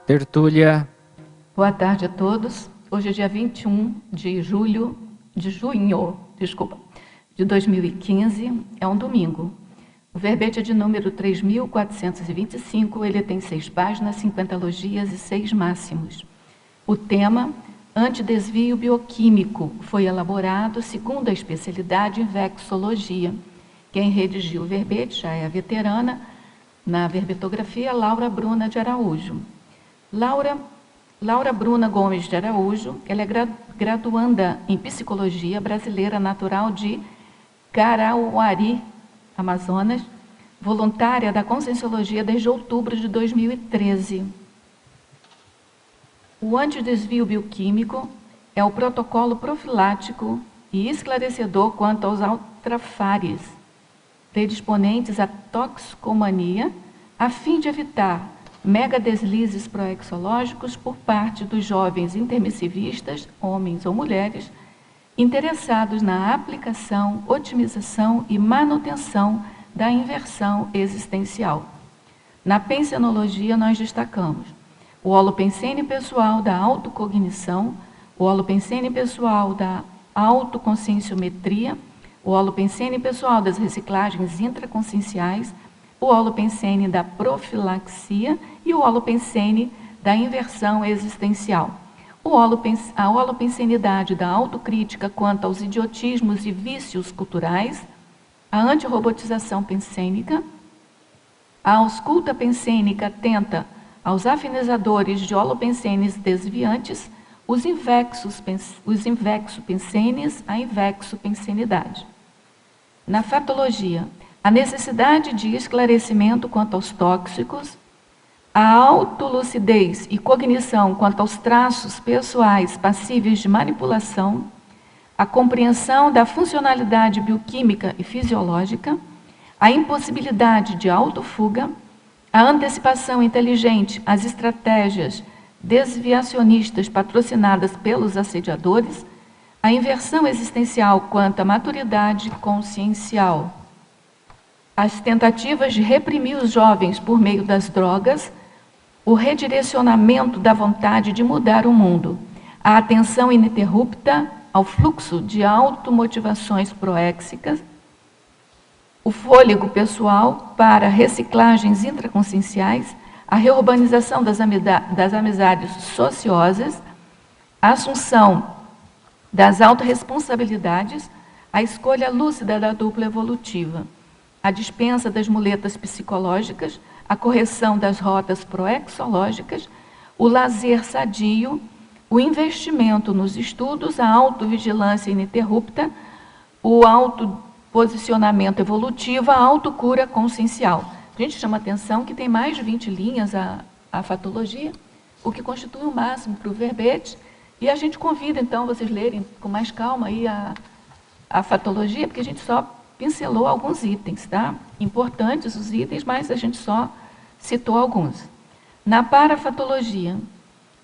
Tertúlia. Boa tarde a todos. Hoje é dia 21 de junho, de 2015, é um domingo. O verbete é de número 3.425, ele tem 6 páginas, 50 logias e 6 máximos. O tema, antidesvio bioquímico, foi elaborado segundo a especialidade em vexologia. Quem redigiu o verbete já é a veterana na verbetografia, Laura Bruna de Araújo. Laura Bruna Gomes de Araújo, ela é graduanda em Psicologia, brasileira, natural de Carauari, Amazonas, voluntária da Conscienciologia desde outubro de 2013. O antidesvio bioquímico é o protocolo profilático e esclarecedor quanto aos altrafares, predisponentes à toxicomania, a fim de evitar megadeslizes proexológicos por parte dos jovens intermissivistas, homens ou mulheres, interessados na aplicação, otimização e manutenção da inversão existencial. Na pensenologia, nós destacamos o holopensene pessoal da autocognição, o holopensene pessoal da autoconscienciometria, o holopensene pessoal das reciclagens intraconscienciais, o holopensene da profilaxia e o holopensene da inversão existencial. A holopensenidade da autocrítica quanto aos idiotismos e vícios culturais, a antirrobotização pensênica, a ausculta pensênica atenta aos afinizadores de holopensenes desviantes, os invexopensenes, a invexopensenidade. Na fatologia, a necessidade de esclarecimento quanto aos tóxicos, a autolucidez e cognição quanto aos traços pessoais passíveis de manipulação, a compreensão da funcionalidade bioquímica e fisiológica, a impossibilidade de autofuga, a antecipação inteligente às estratégias desviacionistas patrocinadas pelos assediadores, a inversão existencial quanto à maturidade consciencial, as tentativas de reprimir os jovens por meio das drogas, o redirecionamento da vontade de mudar o mundo, a atenção ininterrupta ao fluxo de automotivações proéxicas, o fôlego pessoal para reciclagens intraconscienciais, a reurbanização das amizades sociosas, a assunção das autorresponsabilidades, a escolha lúcida da dupla evolutiva, a dispensa das muletas psicológicas, a correção das rotas proexológicas, o lazer sadio, o investimento nos estudos, a autovigilância ininterrupta, o autoposicionamento evolutivo, a autocura consciencial. A gente chama atenção que tem mais de 20 linhas a fatologia, o que constitui o máximo para o verbete, e a gente convida, então, vocês lerem com mais calma aí a fatologia, porque a gente só pincelou alguns itens, tá? Importantes os itens, mas a gente só citou alguns. Na parafatologia,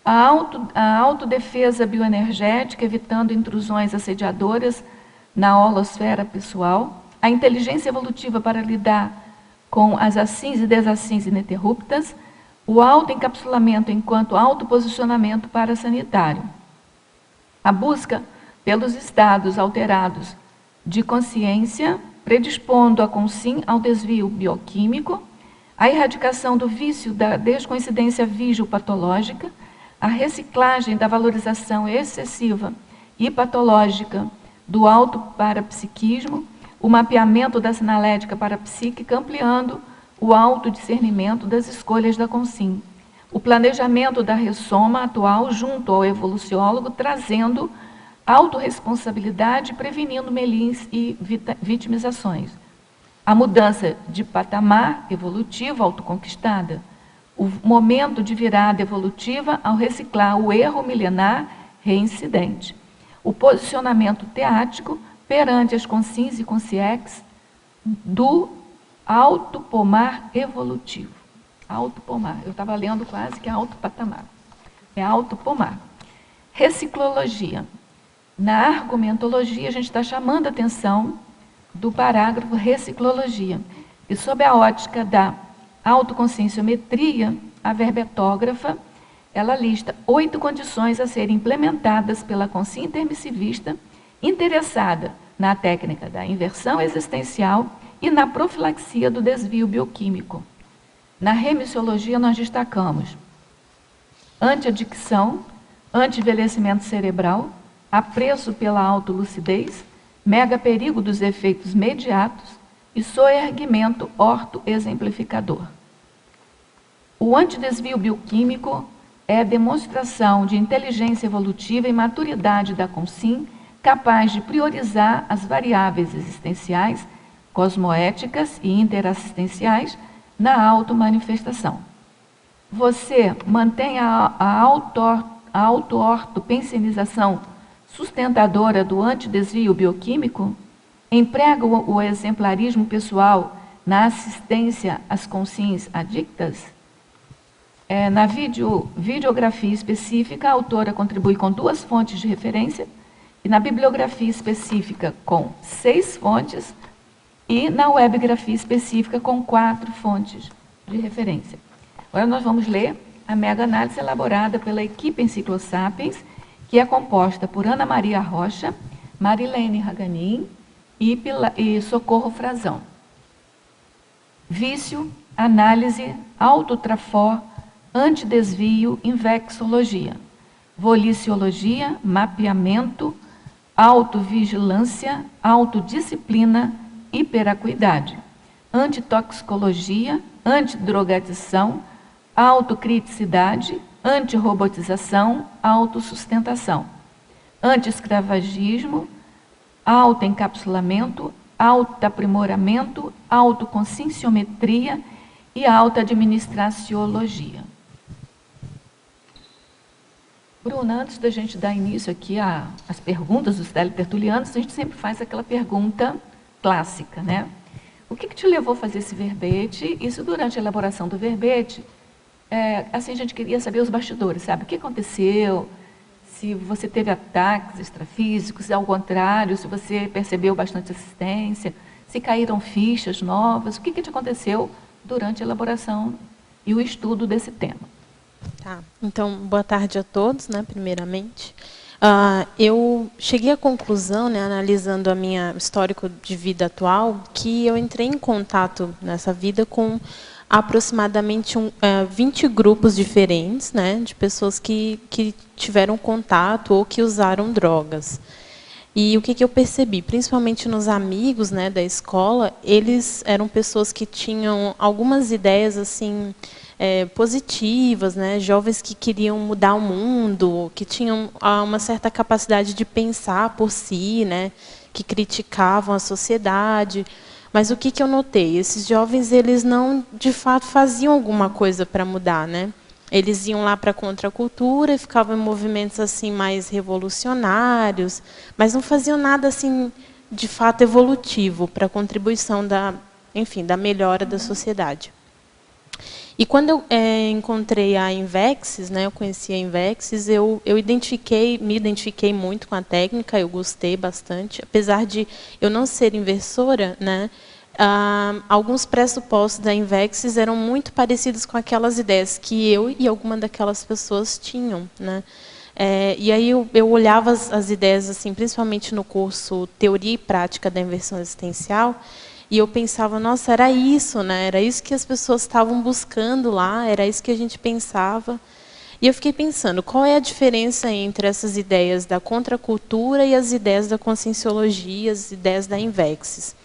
a autodefesa bioenergética, evitando intrusões assediadoras na holosfera pessoal, a inteligência evolutiva para lidar com as assins e desassins ininterruptas, o autoencapsulamento enquanto autoposicionamento parasanitário, a busca pelos estados alterados de consciência, predispondo a consim ao desvio bioquímico, a erradicação do vício da descoincidência vígio-patológica, a reciclagem da valorização excessiva e patológica do autoparapsiquismo, o mapeamento da sinalética parapsíquica, ampliando o autodiscernimento das escolhas da consim, o planejamento da ressoma atual junto ao evoluciólogo, trazendo autorresponsabilidade, prevenindo melins e vitimizações. A mudança de patamar evolutivo autoconquistada, o momento de virada evolutiva ao reciclar o erro milenar reincidente, o posicionamento teático perante as consins e consciex do alto pomar evolutivo. Alto pomar, eu estava lendo quase que alto patamar. É alto pomar. Reciclologia. Na argumentologia, a gente está chamando a atenção do parágrafo reciclologia. E sob a ótica da autoconscienciometria, a verbetógrafa ela lista 8 condições a serem implementadas pela consciência intermissivista interessada na técnica da inversão existencial e na profilaxia do desvio bioquímico. Na remissiologia, nós destacamos anti-adicção, anti-envelhecimento cerebral, apreço pela autolucidez, mega-perigo dos efeitos mediatos e soerguimento orto-exemplificador. O antidesvio bioquímico é a demonstração de inteligência evolutiva e maturidade da consciência capaz de priorizar as variáveis existenciais, cosmoéticas e interassistenciais na automanifestação. Você mantém a auto-ortopensinização sustentadora do antidesvio bioquímico? Emprega o exemplarismo pessoal na assistência às consciências adictas? Na videografia específica, a autora contribui com 2 fontes de referência, e na bibliografia específica com 6 fontes, e na webgrafia específica com 4 fontes de referência. Agora nós vamos ler a mega-análise elaborada pela equipe Enciclosapiens, que é composta por Ana Maria Rocha, Marilene Raganin e Socorro Frazão. Vício, análise, autotrafor, antidesvio, invexologia, voliciologia, mapeamento, autovigilância, autodisciplina, hiperacuidade, antitoxicologia, antidrogadição, autocriticidade, antirrobotização, autossustentação, antiescravagismo, autoencapsulamento, autoaprimoramento, autoconscienciometria e autoadministraciologia. Bruna, antes da gente dar início aqui às perguntas dos teletertulianos, a gente sempre faz aquela pergunta clássica, né? O que te levou a fazer esse verbete? Isso durante a elaboração do verbete, assim a gente queria saber os bastidores, sabe? O que aconteceu? Se você teve ataques extrafísicos, se ao contrário, se você percebeu bastante assistência, se caíram fichas novas, o que te aconteceu durante a elaboração e o estudo desse tema? Tá, então, boa tarde a todos, né, primeiramente. Eu cheguei à conclusão, né, analisando a minha histórico de vida atual, que eu entrei em contato nessa vida com aproximadamente 20 grupos diferentes, né, de pessoas que tiveram contato ou que usaram drogas. E o que eu percebi, principalmente nos amigos, né, da escola, eles eram pessoas que tinham algumas ideias assim positivas, né, jovens que queriam mudar o mundo, que tinham uma certa capacidade de pensar por si, né, que criticavam a sociedade. Mas o que eu notei? Esses jovens, eles não, de fato, faziam alguma coisa para mudar, né? Eles iam lá para a contracultura e ficavam em movimentos assim mais revolucionários, mas não faziam nada assim de fato evolutivo para a contribuição da melhora da sociedade. E quando eu encontrei a Invexis, né, eu conheci a Invexis, eu me identifiquei muito com a técnica, eu gostei bastante, apesar de eu não ser inversora, né, alguns pressupostos da Invexis eram muito parecidos com aquelas ideias que eu e alguma daquelas pessoas tinham, né. E aí eu olhava as ideias, assim, principalmente no curso Teoria e Prática da Inversão Existencial, e eu pensava, nossa, era isso, né? Era isso que as pessoas estavam buscando lá, era isso que a gente pensava. E eu fiquei pensando, qual é a diferença entre essas ideias da contracultura e as ideias da conscienciologia, as ideias da Invexis?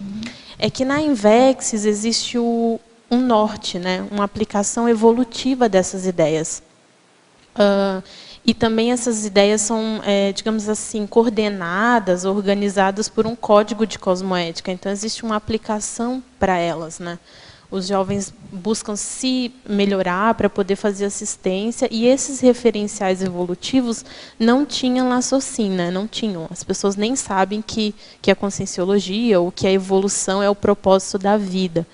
É que na Invexis existe um norte, né? Uma aplicação evolutiva dessas ideias. E também essas ideias são, digamos assim, coordenadas, organizadas por um código de cosmoética. Então, existe uma aplicação para elas, né? Os jovens buscam se melhorar para poder fazer assistência, e esses referenciais evolutivos não tinham lá socina, não tinham. As pessoas nem sabem que a conscienciologia ou que a evolução é o propósito da vida.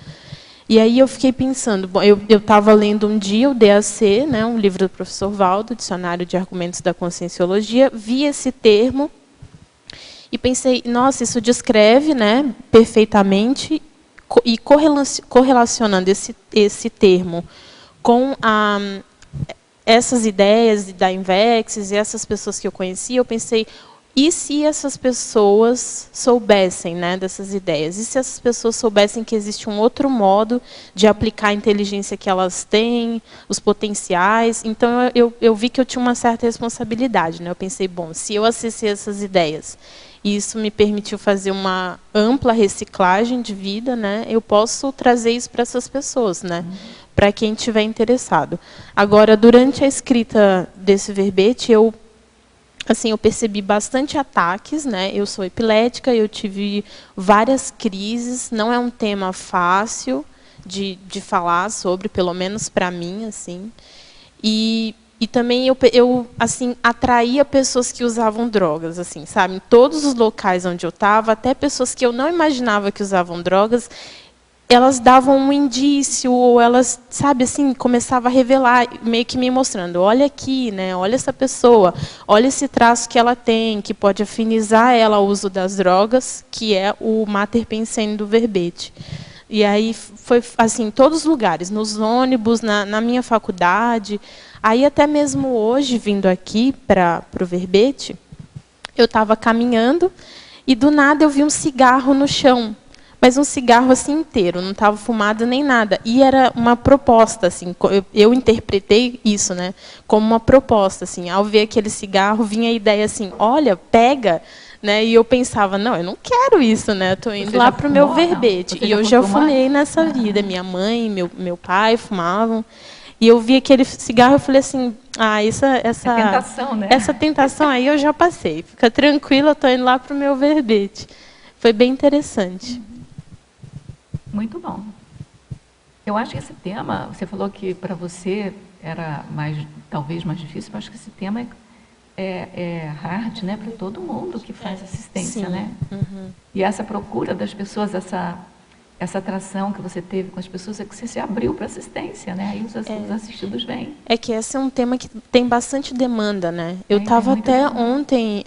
E aí eu fiquei pensando, bom, eu estava lendo um dia o DAC, né, um livro do professor Valdo, Dicionário de Argumentos da Conscienciologia, vi esse termo e pensei, nossa, isso descreve, né, perfeitamente, e correlacionando esse termo com essas ideias da Invex e essas pessoas que eu conheci, eu pensei, e se essas pessoas soubessem, né, dessas ideias? E se essas pessoas soubessem que existe um outro modo de aplicar a inteligência que elas têm, os potenciais? Então, eu vi que eu tinha uma certa responsabilidade, né? Eu pensei, bom, se eu acessei essas ideias, e isso me permitiu fazer uma ampla reciclagem de vida, né, eu posso trazer isso para essas pessoas, né, para quem estiver interessado. Agora, durante a escrita desse verbete, eu percebi bastante ataques, né? Eu sou epilética, eu tive várias crises, não é um tema fácil de falar sobre, pelo menos para mim, assim. E também eu assim, atraía pessoas que usavam drogas, assim, sabe? Em todos os locais onde eu estava, até pessoas que eu não imaginava que usavam drogas, elas davam um indício, ou elas, sabe, assim, começavam a revelar, meio que me mostrando, olha aqui, né, olha essa pessoa, olha esse traço que ela tem, que pode afinizar ela ao uso das drogas, que é o mater pensando do verbete. E aí foi assim, em todos os lugares, nos ônibus, na minha faculdade, aí até mesmo hoje, vindo aqui para o verbete, eu estava caminhando e do nada eu vi um cigarro no chão. Mas um cigarro assim inteiro, não estava fumado nem nada. E era uma proposta, assim, eu interpretei isso, né, como uma proposta, assim. Ao ver aquele cigarro, vinha a ideia assim, olha, pega, né? E eu pensava, não, eu não quero isso, né? Eu estou indo lá para o meu verbete. E eu já fumei nessa vida. Minha mãe, meu pai fumavam. E eu vi aquele cigarro e falei assim, essa tentação, né? Essa tentação aí eu já passei. Fica tranquila, eu estou indo lá para o meu verbete. Foi bem interessante. Muito bom. Eu acho que esse tema, você falou que para você era talvez mais difícil, mas acho que esse tema é hard, né, para todo mundo que faz assistência, Sim. né? Uhum. E essa procura das pessoas, essa atração que você teve com as pessoas, é que você se abriu para assistência, né? Aí os assistidos vêm. É que esse é um tema que tem bastante demanda, né? Eu estava até ontem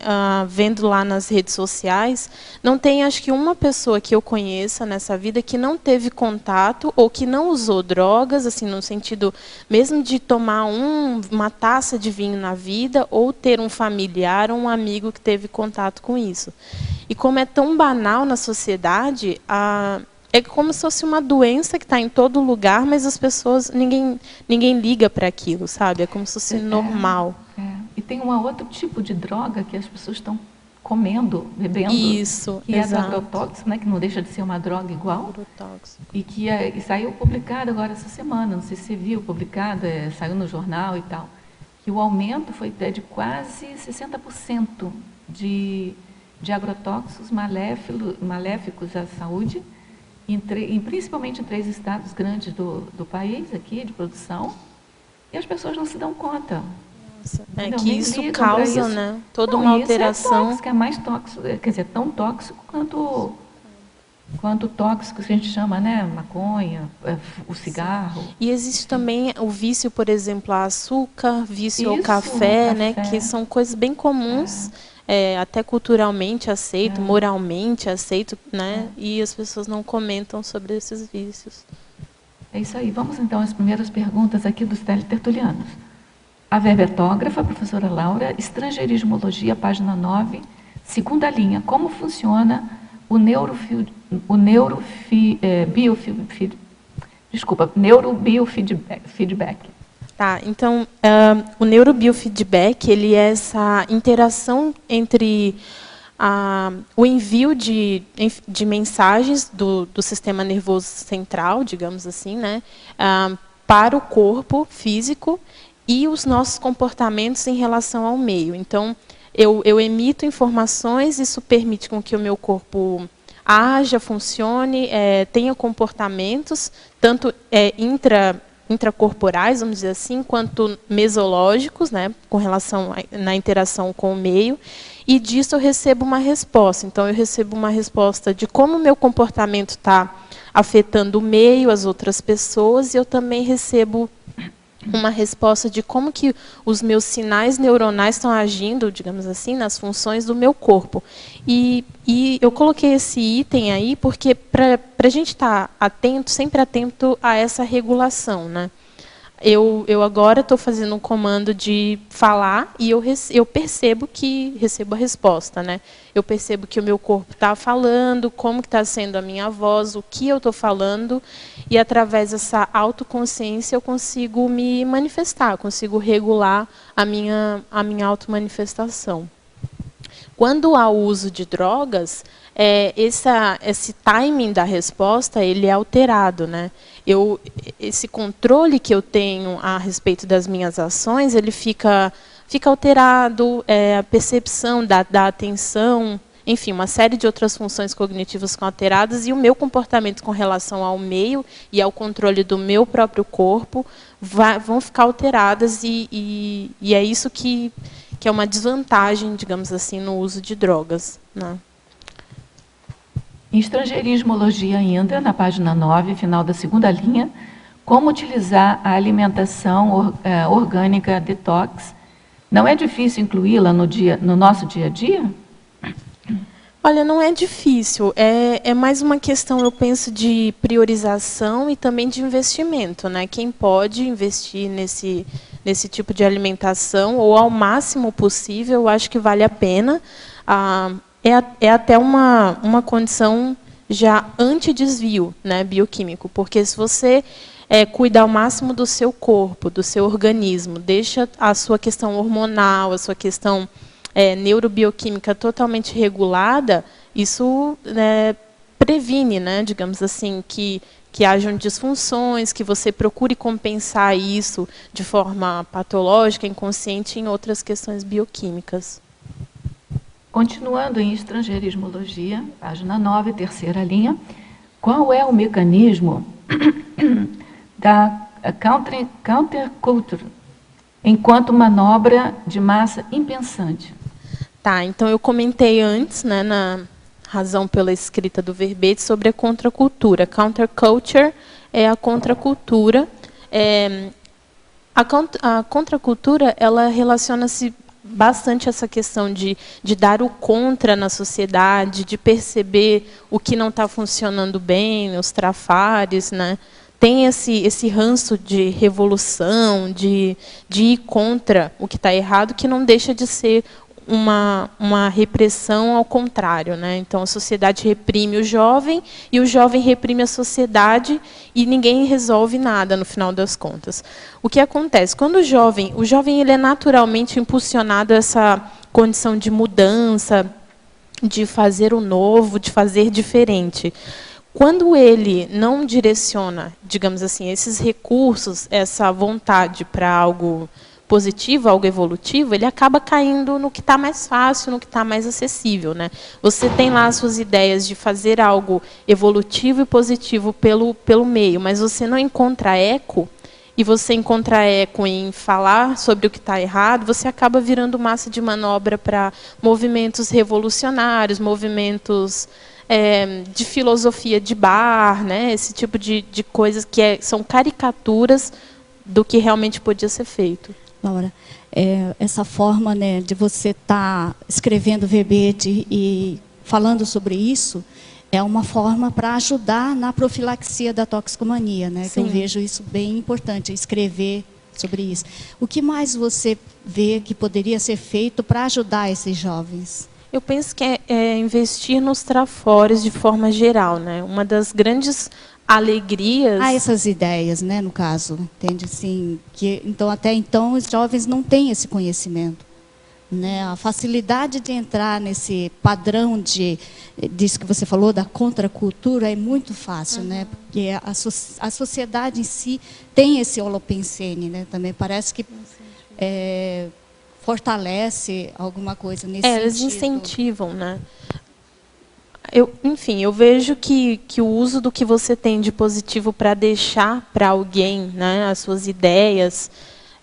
vendo lá nas redes sociais, não tem, acho que, uma pessoa que eu conheça nessa vida que não teve contato ou que não usou drogas, assim, no sentido mesmo de tomar uma taça de vinho na vida ou ter um familiar ou um amigo que teve contato com isso. E como é tão banal na sociedade, é como se fosse uma doença que está em todo lugar, mas as pessoas, ninguém liga para aquilo, sabe? É como se fosse normal. E tem um outro tipo de droga que as pessoas estão comendo, bebendo. Isso, que exato. É do agrotóxico, né? Que não deixa de ser uma droga igual. Agrotóxico. E que saiu publicado agora essa semana, não sei se você viu, publicado, saiu no jornal e tal, que o aumento foi de quase 60% de agrotóxicos maléficos à saúde, principalmente em 3 estados grandes do país, aqui, de produção, e as pessoas não se dão conta. Nossa, que isso causa, né, toda uma alteração. Isso é tóxico, é mais tóxico, quer dizer, tão tóxico quanto tóxico que a gente chama, né, maconha, o cigarro. E existe também o vício, por exemplo, a açúcar, vício ao café, né, que são coisas bem comuns. Até culturalmente aceito, moralmente aceito, né? E as pessoas não comentam sobre esses vícios. É isso aí. Vamos então às primeiras perguntas aqui dos teletertulianos. A verbetógrafa, professora Laura, Estrangeirismologia, página 9, segunda linha. Como funciona o neurobiofeedback? Tá, então, o neurobiofeedback, ele é essa interação entre o envio de mensagens do sistema nervoso central, digamos assim, né, para o corpo físico e os nossos comportamentos em relação ao meio. Então, eu emito informações, isso permite com que o meu corpo haja, funcione, tenha comportamentos, tanto intracorporais, vamos dizer assim, quanto mesológicos, né, com relação na interação com o meio, e disso eu recebo uma resposta. Então, eu recebo uma resposta de como o meu comportamento está afetando o meio, as outras pessoas, e eu também recebo uma resposta de como que os meus sinais neuronais estão agindo, digamos assim, nas funções do meu corpo. E eu coloquei esse item aí porque para a gente estar atento, sempre atento a essa regulação, né? eu agora estou fazendo um comando de falar e eu percebo que recebo a resposta, né? Eu percebo que o meu corpo está falando, como que está sendo a minha voz, o que eu estou falando, e através dessa autoconsciência eu consigo me manifestar, consigo regular a minha automanifestação. Quando há o uso de drogas, esse timing da resposta ele é alterado, né? Esse controle que eu tenho a respeito das minhas ações, ele fica alterado, a percepção da atenção, enfim, uma série de outras funções cognitivas ficam alteradas, e o meu comportamento com relação ao meio e ao controle do meu próprio corpo vão ficar alteradas, e é isso que é uma desvantagem, digamos assim, no uso de drogas, né? Em estrangeirismologia ainda, na página 9, final da segunda linha, como utilizar a alimentação orgânica detox. Não é difícil incluí-la no nosso dia a dia? Olha, não é difícil. É mais uma questão, eu penso, de priorização e também de investimento, né? Quem pode investir nesse tipo de alimentação, ou ao máximo possível, eu acho que vale a pena. É até uma condição já anti-desvio, né, bioquímico, porque se você cuida ao máximo do seu corpo, do seu organismo, deixa a sua questão hormonal, a sua questão neurobioquímica totalmente regulada, isso previne, né, digamos assim, que hajam disfunções, que você procure compensar isso de forma patológica, inconsciente, em outras questões bioquímicas. Continuando em estrangeirismologia, página 9, terceira linha, qual é o mecanismo da counterculture enquanto manobra de massa impensante? Tá, então eu comentei antes, né, na razão pela escrita do verbete, sobre a contracultura. Counterculture é a contracultura. A contracultura, ela relaciona-se bastante essa questão de dar o contra na sociedade, de perceber o que não está funcionando bem, os trafares, né? Tem esse ranço de revolução, de ir contra o que está errado, que não deixa de ser uma repressão ao contrário, né? Então a sociedade reprime o jovem e o jovem reprime a sociedade, e ninguém resolve nada no final das contas. O que acontece? Quando o jovem ele é naturalmente impulsionado a essa condição de mudança, de fazer o novo, de fazer diferente. Quando ele não direciona, digamos assim, esses recursos, essa vontade para algo positivo, algo evolutivo, ele acaba caindo no que está mais fácil, no que está mais acessível, né? Você tem lá as suas ideias de fazer algo evolutivo e positivo pelo meio, mas você não encontra eco, e você encontra eco em falar sobre o que está errado, você acaba virando massa de manobra para movimentos revolucionários, movimentos de filosofia de bar, né? Esse tipo de coisas que são caricaturas do que realmente podia ser feito. Laura, essa forma, né, de você estar escrevendo verbete e falando sobre isso é uma forma para ajudar na profilaxia da toxicomania, né? Que eu vejo isso bem importante, escrever sobre isso. O que mais você vê que poderia ser feito para ajudar esses jovens? Eu penso que é investir nos trafores de forma geral, né? Uma das grandes alegrias... Há essas ideias, né, no caso, entende? Assim, então, até então, os jovens não têm esse conhecimento, né? A facilidade de entrar nesse padrão disso que você falou, da contracultura, é muito fácil, né? Porque a sociedade em si tem esse holopensene, né? Também parece que fortalece alguma coisa nesse sentido. Eles incentivam, né? Enfim, eu vejo que o uso do que você tem de positivo para deixar para alguém, né, as suas ideias,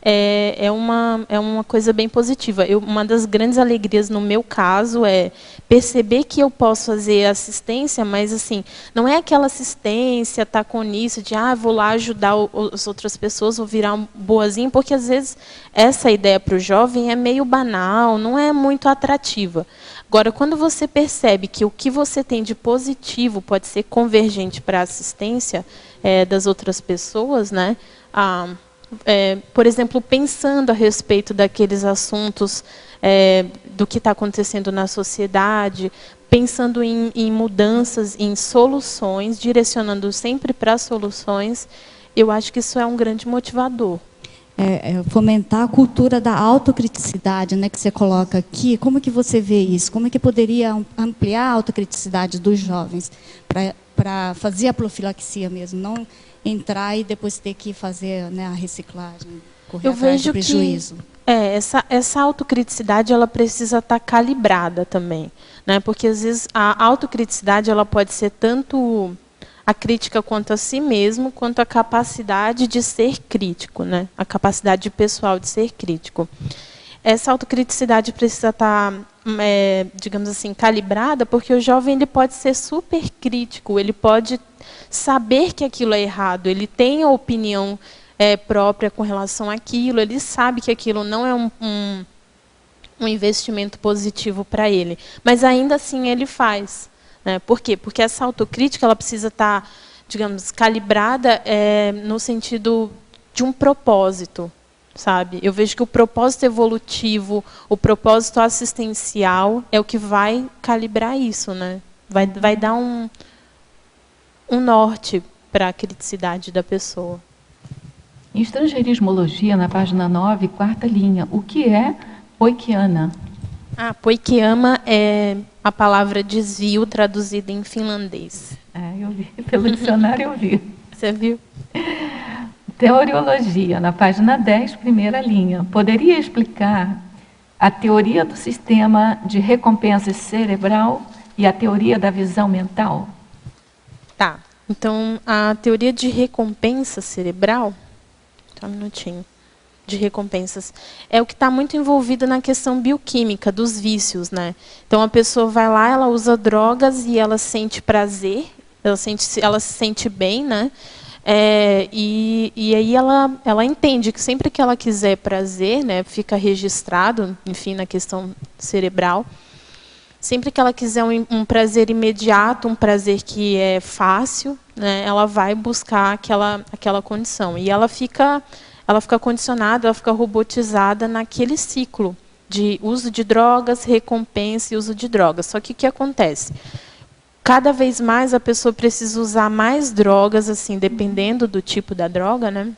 é uma coisa bem positiva. Uma das grandes alegrias no meu caso é perceber que eu posso fazer assistência, mas assim, não é aquela assistência, tá com isso, de vou lá ajudar as outras pessoas, vou virar um boazinho, porque às vezes essa ideia para o jovem é meio banal, não é muito atrativa. Agora, quando você percebe que o que você tem de positivo pode ser convergente para a assistência das outras pessoas, né? por exemplo, pensando a respeito daqueles assuntos, do que está acontecendo na sociedade, pensando em mudanças, em soluções, direcionando sempre para soluções. Eu acho que isso é um grande motivador. Fomentar a cultura da autocriticidade, né, que você coloca aqui. Como que você vê isso? Como é que poderia ampliar a autocriticidade dos jovens para fazer a profilaxia mesmo, não entrar e depois ter que fazer, né, a reciclagem, correr atrás do prejuízo? Essa autocriticidade ela precisa estar calibrada também, né? Porque às vezes a autocriticidade ela pode ser tanto a crítica quanto a si mesmo, quanto a capacidade de ser crítico, né? A capacidade pessoal de ser crítico. Essa autocriticidade precisa estar, digamos assim, calibrada, porque o jovem ele pode ser super crítico, ele pode saber que aquilo é errado, ele tem a opinião própria com relação àquilo, ele sabe que aquilo não é um investimento positivo para ele, mas ainda assim ele faz. Por quê? Porque essa autocrítica ela precisa estar, digamos, calibrada no sentido de um propósito, sabe? Eu vejo que o propósito evolutivo, o propósito assistencial é o que vai calibrar isso, né? Vai dar um norte para a criticidade da pessoa. Em Estrangeirismologia, na página 9, quarta linha, o que é poikiana? Poikiama é a palavra desvio traduzida em finlandês. Eu vi, pelo dicionário eu vi. Você viu? Teoriologia, na página 10, primeira linha. Poderia explicar a teoria do sistema de recompensa cerebral e a teoria da visão mental? Tá. Então, a teoria de recompensa cerebral, só um minutinho, de recompensas, é o que está muito envolvido na questão bioquímica dos vícios, né? Então, a pessoa vai lá, ela usa drogas e ela sente prazer, ela se sente bem, né? E aí ela entende que sempre que ela quiser prazer, né, fica registrado, enfim, na questão cerebral, sempre que ela quiser um prazer imediato, um prazer que é fácil, né, ela vai buscar aquela condição. E ela fica condicionada, ela fica robotizada naquele ciclo de uso de drogas, recompensa e uso de drogas. Só que o que acontece? Cada vez mais a pessoa precisa usar mais drogas, assim, dependendo do tipo da droga, né?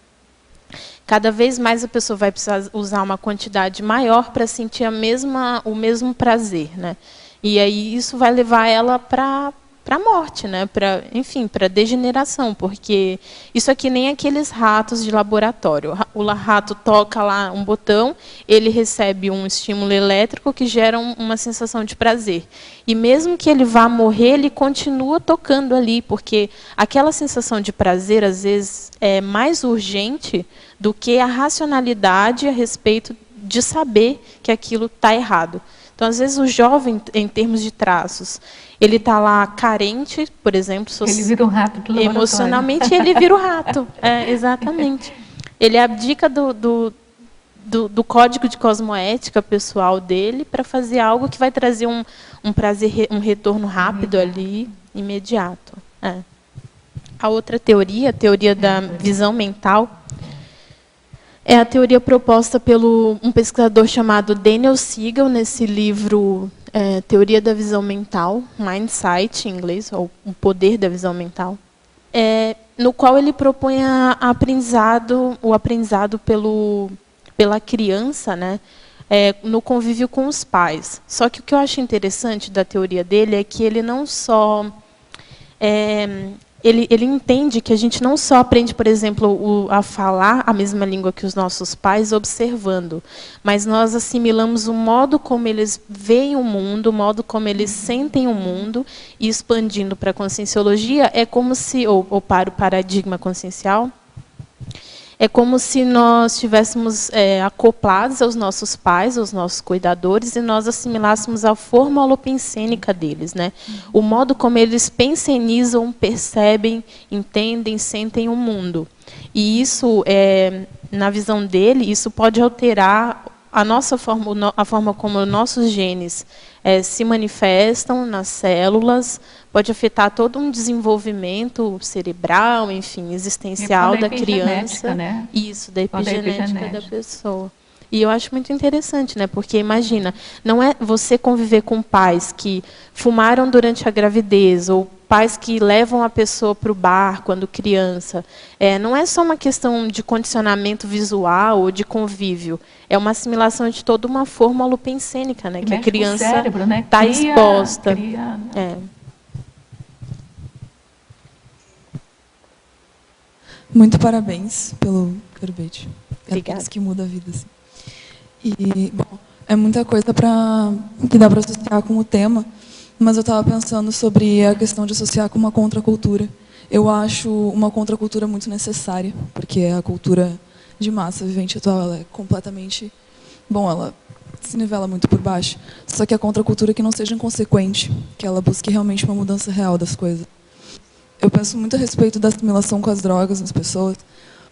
Cada vez mais a pessoa vai precisar usar uma quantidade maior para sentir o mesmo prazer, né? E aí isso vai levar ela para a morte, né? Enfim, para degeneração, porque isso aqui nem aqueles ratos de laboratório. O rato toca lá um botão, ele recebe um estímulo elétrico que gera uma sensação de prazer. E mesmo que ele vá morrer, ele continua tocando ali, porque aquela sensação de prazer, às vezes, é mais urgente do que a racionalidade a respeito de saber que aquilo está errado. Então, às vezes, o jovem, em termos de traços, ele está lá carente, por exemplo, ele vira um rato de laboratório. Emocionalmente, ele vira o rato. Exatamente. Ele abdica do código de cosmoética pessoal dele para fazer algo que vai trazer um prazer, um retorno rápido ali, imediato. A outra teoria, a teoria da visão mental, é a teoria proposta por um pesquisador chamado Daniel Siegel, nesse livro Teoria da Visão Mental, Mindsight, em inglês, ou O Poder da Visão Mental, no qual ele propõe o aprendizado pela criança, né, no convívio com os pais. Só que o que eu acho interessante da teoria dele é que ele não só... Ele entende que a gente não só aprende, por exemplo, a falar a mesma língua que os nossos pais observando, mas nós assimilamos o modo como eles veem o mundo, o modo como eles sentem o mundo, e expandindo para a conscienciologia, é como se, ou para o paradigma consciencial, é como se nós estivéssemos acoplados aos nossos pais, aos nossos cuidadores, e nós assimilássemos a forma holopensênica deles, né? O modo como eles pensenizam, percebem, entendem, sentem o mundo. E isso, na visão dele, isso pode alterar a nossa forma, a forma como nossos genes se manifestam nas células pode afetar todo um desenvolvimento cerebral, enfim, existencial da criança. Né? Isso, da epigenética da pessoa. E eu acho muito interessante, né? Porque imagina, não é você conviver com pais que fumaram durante a gravidez ou pais que levam a pessoa para o bar quando criança. Não é só uma questão de condicionamento visual ou de convívio. É uma assimilação de toda uma forma holopensênica, né? Que a criança está, né? exposta. Muito parabéns pelo verbete. Obrigada. Que muda a vida. Assim. E, bom, é muita coisa que dá para associar com o tema, mas eu estava pensando sobre a questão de associar com uma contracultura. Eu acho uma contracultura muito necessária, porque a cultura de massa vivente atual ela é completamente... Bom, ela se nivela muito por baixo, só que a contracultura que não seja inconsequente, que ela busque realmente uma mudança real das coisas. Eu penso muito a respeito da assimilação com as drogas nas pessoas,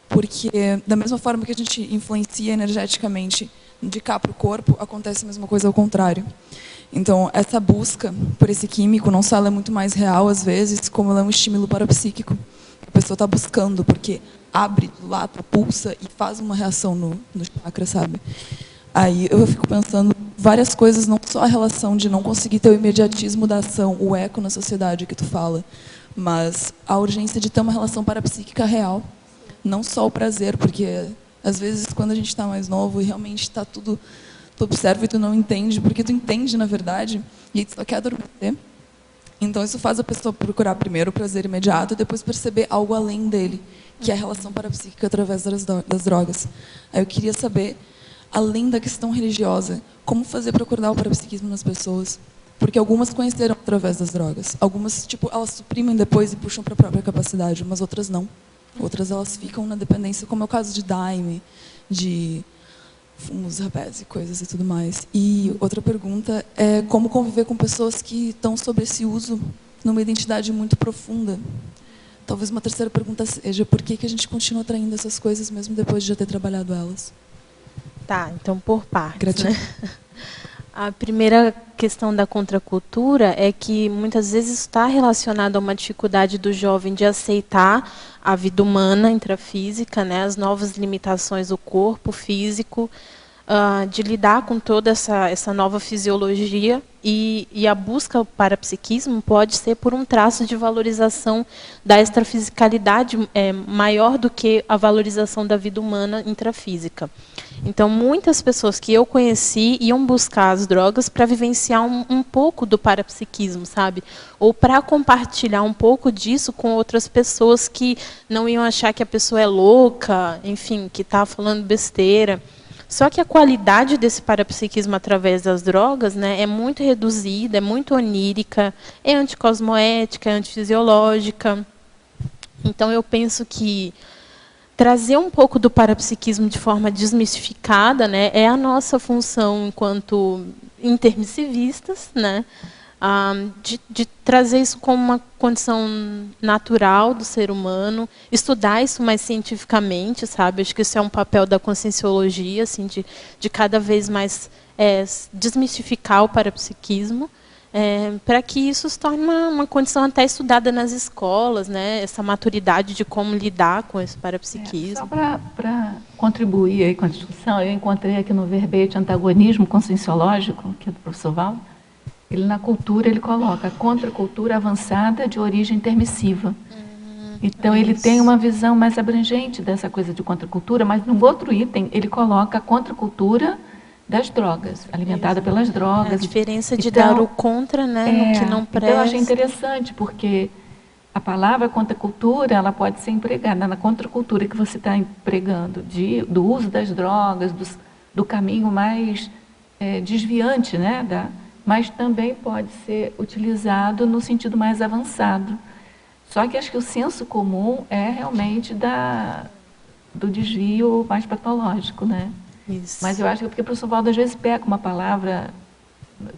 porque da mesma forma que a gente influencia energeticamente de cá para o corpo, acontece a mesma coisa ao contrário. Então, essa busca por esse químico, não só ela é muito mais real, às vezes, como ela é um estímulo parapsíquico. A pessoa está buscando, porque abre, dilata, pulsa e faz uma reação no chakra, sabe? Aí eu fico pensando várias coisas, não só a relação de não conseguir ter o imediatismo da ação, o eco na sociedade que tu fala, mas a urgência de ter uma relação parapsíquica real. Não só o prazer, porque às vezes quando a gente está mais novo e realmente está tudo, tu observa e tu não entende, porque tu entende na verdade e tu só quer adormecer. Então isso faz a pessoa procurar primeiro o prazer imediato e depois perceber algo além dele, que é a relação parapsíquica através das drogas. Aí eu queria saber, além da questão religiosa, como fazer para acordar o parapsiquismo nas pessoas? Porque algumas conheceram através das drogas. Algumas, tipo, elas suprimem depois e puxam para a própria capacidade, mas outras não. Outras elas ficam na dependência, como é o caso de daime, de fumos, rapés e coisas e tudo mais. E outra pergunta é como conviver com pessoas que estão sob esse uso numa identidade muito profunda. Talvez uma terceira pergunta seja por que a gente continua atraindo essas coisas mesmo depois de já ter trabalhado elas? Tá, então por partes. Gratidão. Né? A primeira questão da contracultura é que muitas vezes está relacionada a uma dificuldade do jovem de aceitar a vida humana, intrafísica, né, as novas limitações do corpo físico, de lidar com toda essa nova fisiologia e a busca para psiquismo pode ser por um traço de valorização da extrafisicalidade maior do que a valorização da vida humana intrafísica. Então, muitas pessoas que eu conheci iam buscar as drogas para vivenciar um pouco do parapsiquismo, sabe? Ou para compartilhar um pouco disso com outras pessoas que não iam achar que a pessoa é louca, enfim, que está falando besteira. Só que a qualidade desse parapsiquismo através das drogas, né, é muito reduzida, é muito onírica, é anticosmoética, é antifisiológica. Então, eu penso que trazer um pouco do parapsiquismo de forma desmistificada, né, é a nossa função enquanto intermissivistas, né, de trazer isso como uma condição natural do ser humano, estudar isso mais cientificamente, sabe? Acho que isso é um papel da conscienciologia, assim, de cada vez mais desmistificar o parapsiquismo, para que isso se torne uma condição até estudada nas escolas, né? Essa maturidade de como lidar com esse parapsiquismo. Só para contribuir aí com a discussão, eu encontrei aqui no verbete antagonismo conscienciológico, que é do professor Valdo. Ele, na cultura, ele coloca a contracultura avançada de origem intermissiva. Então, ele tem uma visão mais abrangente dessa coisa de contracultura, mas no outro item, ele coloca a contracultura das drogas, alimentada pelas drogas. A diferença de dar o contra, né, no que não presta. Então, eu achei interessante, porque a palavra contracultura, ela pode ser empregada na contracultura que você está empregando, do uso das drogas, do caminho mais desviante, né, mas também pode ser utilizado no sentido mais avançado. Só que acho que o senso comum é realmente do desvio mais patológico, né? Isso. Mas eu acho que porque o professor Valdo às vezes pega uma palavra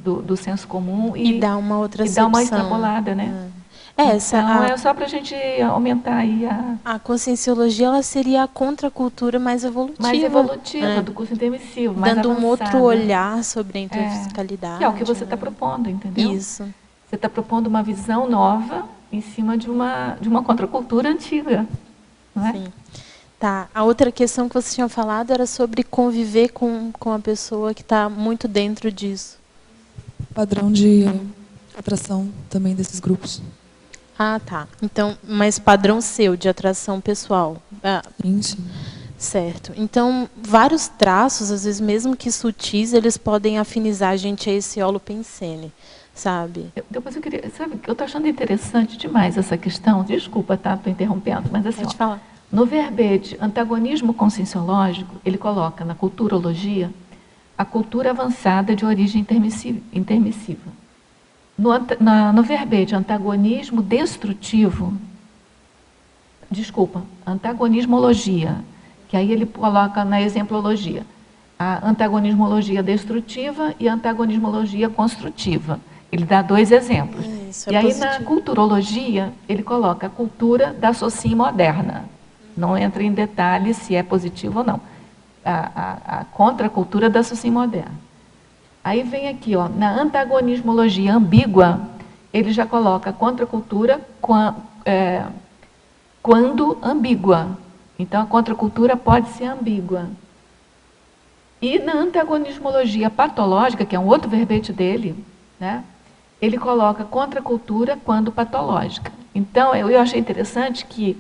do senso comum e dá uma outra e dá uma extrapolada, né? Então, é só para a gente aumentar aí a conscienciologia, ela seria a contracultura mais evolutiva. Mais evolutiva, do curso intermissivo, mais dando avançada. um outro olhar sobre a interfiscalidade. Que é o que você está propondo, entendeu? Isso. Você está propondo uma visão nova em cima de uma contracultura antiga, não é? Sim. Tá. A outra questão que você tinha falado era sobre conviver com a pessoa que está muito dentro disso. Padrão de atração também desses grupos. Ah, tá. Então, mas padrão seu de atração pessoal. Sim. Certo. Então, vários traços, às vezes mesmo que sutis, eles podem afinizar a gente a esse holopensene, sabe? Depois eu queria... Sabe, eu estou achando interessante demais essa questão. Desculpa, tá? Estou interrompendo, mas assim... Pode falar. No verbete antagonismo conscienciológico, ele coloca na culturologia a cultura avançada de origem intermissiva. No verbete antagonismo destrutivo, antagonismologia, que aí ele coloca na exemplologia a antagonismologia destrutiva e a antagonismologia construtiva. Ele dá 2 exemplos. Isso, e aí na culturologia ele coloca a cultura da sociedade moderna. Não entra em detalhes se é positivo ou não. A contracultura da sociedade moderna. Aí vem aqui, ó, na antagonismologia ambígua, ele já coloca a contracultura quando ambígua. Então, a contracultura pode ser ambígua. E na antagonismologia patológica, que é um outro verbete dele, né, ele coloca contracultura quando patológica. Então, eu achei interessante que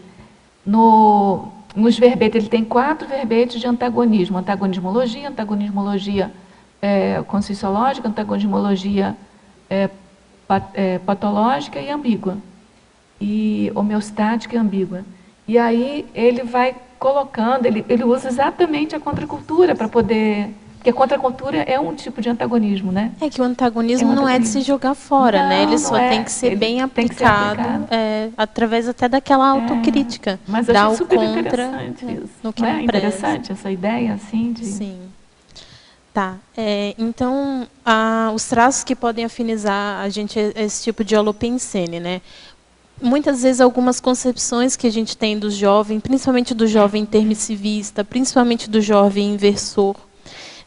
nos verbetes, ele tem 4 verbetes de antagonismo. Antagonismologia conscienciológica, antagonismologia patológica e ambígua. E homeostática e ambígua. E aí ele vai colocando, ele usa exatamente a contracultura para poder... Porque a contracultura é um tipo de antagonismo, né? É que o antagonismo não é de se jogar fora, né? Ele só tem que ser bem aplicado, através até daquela autocrítica. Mas eu achei super interessante isso. No que não é interessante essa ideia, assim, de... Sim. Tá. Então, os traços que podem afinizar a gente a esse tipo de holopensene, né? Muitas vezes algumas concepções que a gente tem do jovem, principalmente do jovem intermissivista, principalmente do jovem inversor,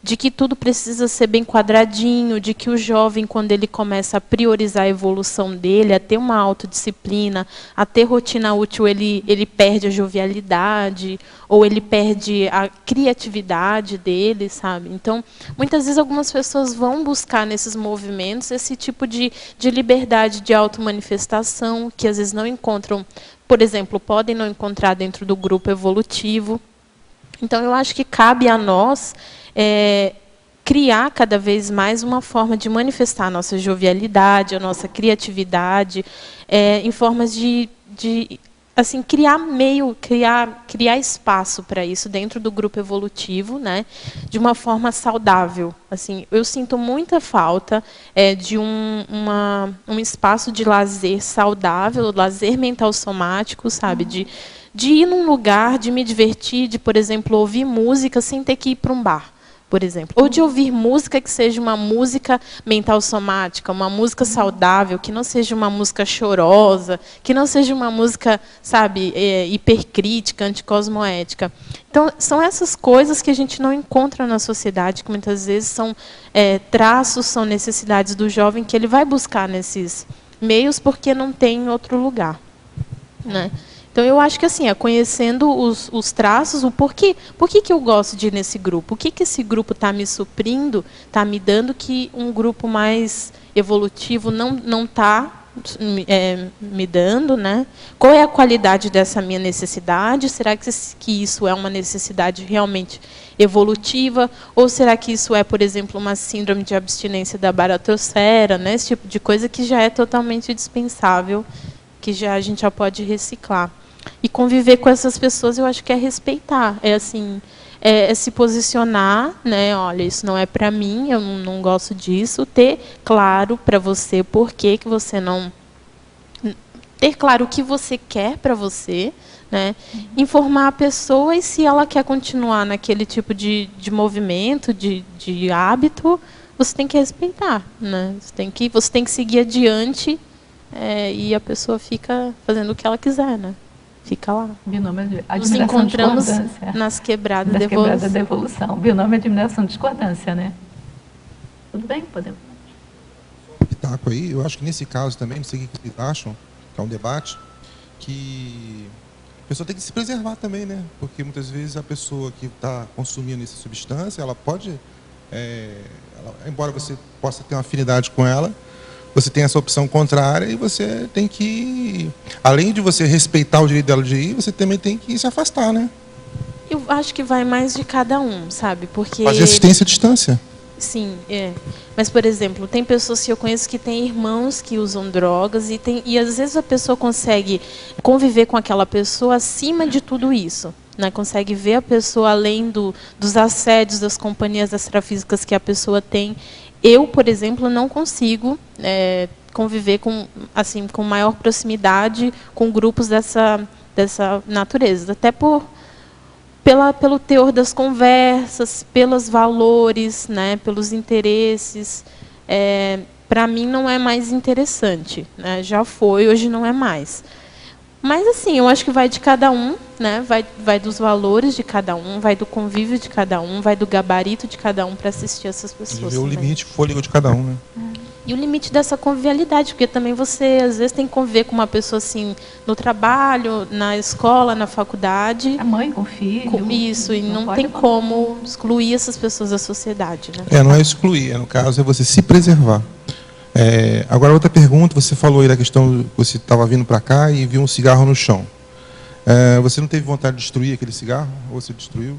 de que tudo precisa ser bem quadradinho, de que o jovem, quando ele começa a priorizar a evolução dele, a ter uma autodisciplina, a ter rotina útil, ele perde a jovialidade, ou ele perde a criatividade dele, sabe? Então, muitas vezes algumas pessoas vão buscar nesses movimentos esse tipo de liberdade de automanifestação, que às vezes não encontram, por exemplo, podem não encontrar dentro do grupo evolutivo. Então, eu acho que cabe a nós criar cada vez mais uma forma de manifestar a nossa jovialidade, a nossa criatividade, em formas de assim, criar espaço para isso dentro do grupo evolutivo, né, de uma forma saudável. Assim, eu sinto muita falta de um espaço de lazer saudável, lazer mental somático, sabe, de ir num lugar, de me divertir, de, por exemplo, ouvir música sem ter que ir para um bar, por exemplo. Ou de ouvir música que seja uma música mental somática, uma música saudável, que não seja uma música chorosa, que não seja uma música, sabe, hipercrítica, anticosmoética. Então, são essas coisas que a gente não encontra na sociedade, que muitas vezes são traços, são necessidades do jovem que ele vai buscar nesses meios porque não tem em outro lugar, né? Então, eu acho que, assim, conhecendo os traços, por que eu gosto de ir nesse grupo? O que esse grupo está me suprindo, está me dando que um grupo mais evolutivo não está me dando, né? Qual é a qualidade dessa minha necessidade? Será que isso é uma necessidade realmente evolutiva? Ou será que isso é, por exemplo, uma síndrome de abstinência da baratosfera, né? Esse tipo de coisa que já é totalmente dispensável, que a gente já pode reciclar. E conviver com essas pessoas, eu acho que é respeitar, assim, se posicionar, né? Olha, isso não é para mim, eu não gosto disso. Ter claro para você por que você não... Ter claro o que você quer para você, né? Informar a pessoa, e se ela quer continuar naquele tipo de movimento, de hábito, você tem que respeitar, né? Você tem que seguir adiante e a pessoa fica fazendo o que ela quiser, né? Fica lá. Binômio de Nos admiração encontramos discordância. nas quebradas Das da quebradas da evolução. evolução. Binômio de admiração discordância, né? Tudo bem? Podemos. Pitaco aí, eu acho que nesse caso também, não sei o que vocês acham, que é um debate, que a pessoa tem que se preservar também, né? Porque muitas vezes a pessoa que está consumindo essa substância, ela pode, embora você possa ter uma afinidade com ela, você tem essa opção contrária e você tem que, além de você respeitar o direito dela de ir, você também tem que se afastar, né? Eu acho que vai mais de cada um, sabe? Porque Fazer assistência à distância. sim, mas, por exemplo, tem pessoas que eu conheço que têm irmãos que usam drogas e às vezes a pessoa consegue conviver com aquela pessoa acima de tudo isso, né? Consegue ver a pessoa além dos assédios, das companhias extrafísicas que a pessoa tem. Eu, por exemplo, não consigo conviver com maior proximidade com grupos dessa natureza, até pelo teor das conversas, pelos valores, né, pelos interesses. Para mim não é mais interessante, né? Já foi, hoje não é mais. Mas assim, eu acho que vai de cada um, né? Vai dos valores de cada um, vai do convívio de cada um, vai do gabarito de cada um para assistir essas pessoas. Ver o limite, o fôlego de cada um, né? E o limite dessa convivialidade, porque também você, às vezes, tem que conviver com uma pessoa assim, no trabalho, na escola, na faculdade. A mãe com o filho. Isso, e não tem como excluir essas pessoas da sociedade, né? Não é excluir, no caso é você se preservar. Agora, outra pergunta, você falou aí da questão, você estava vindo para cá e viu um cigarro no chão. Você não teve vontade de destruir aquele cigarro? Ou você destruiu?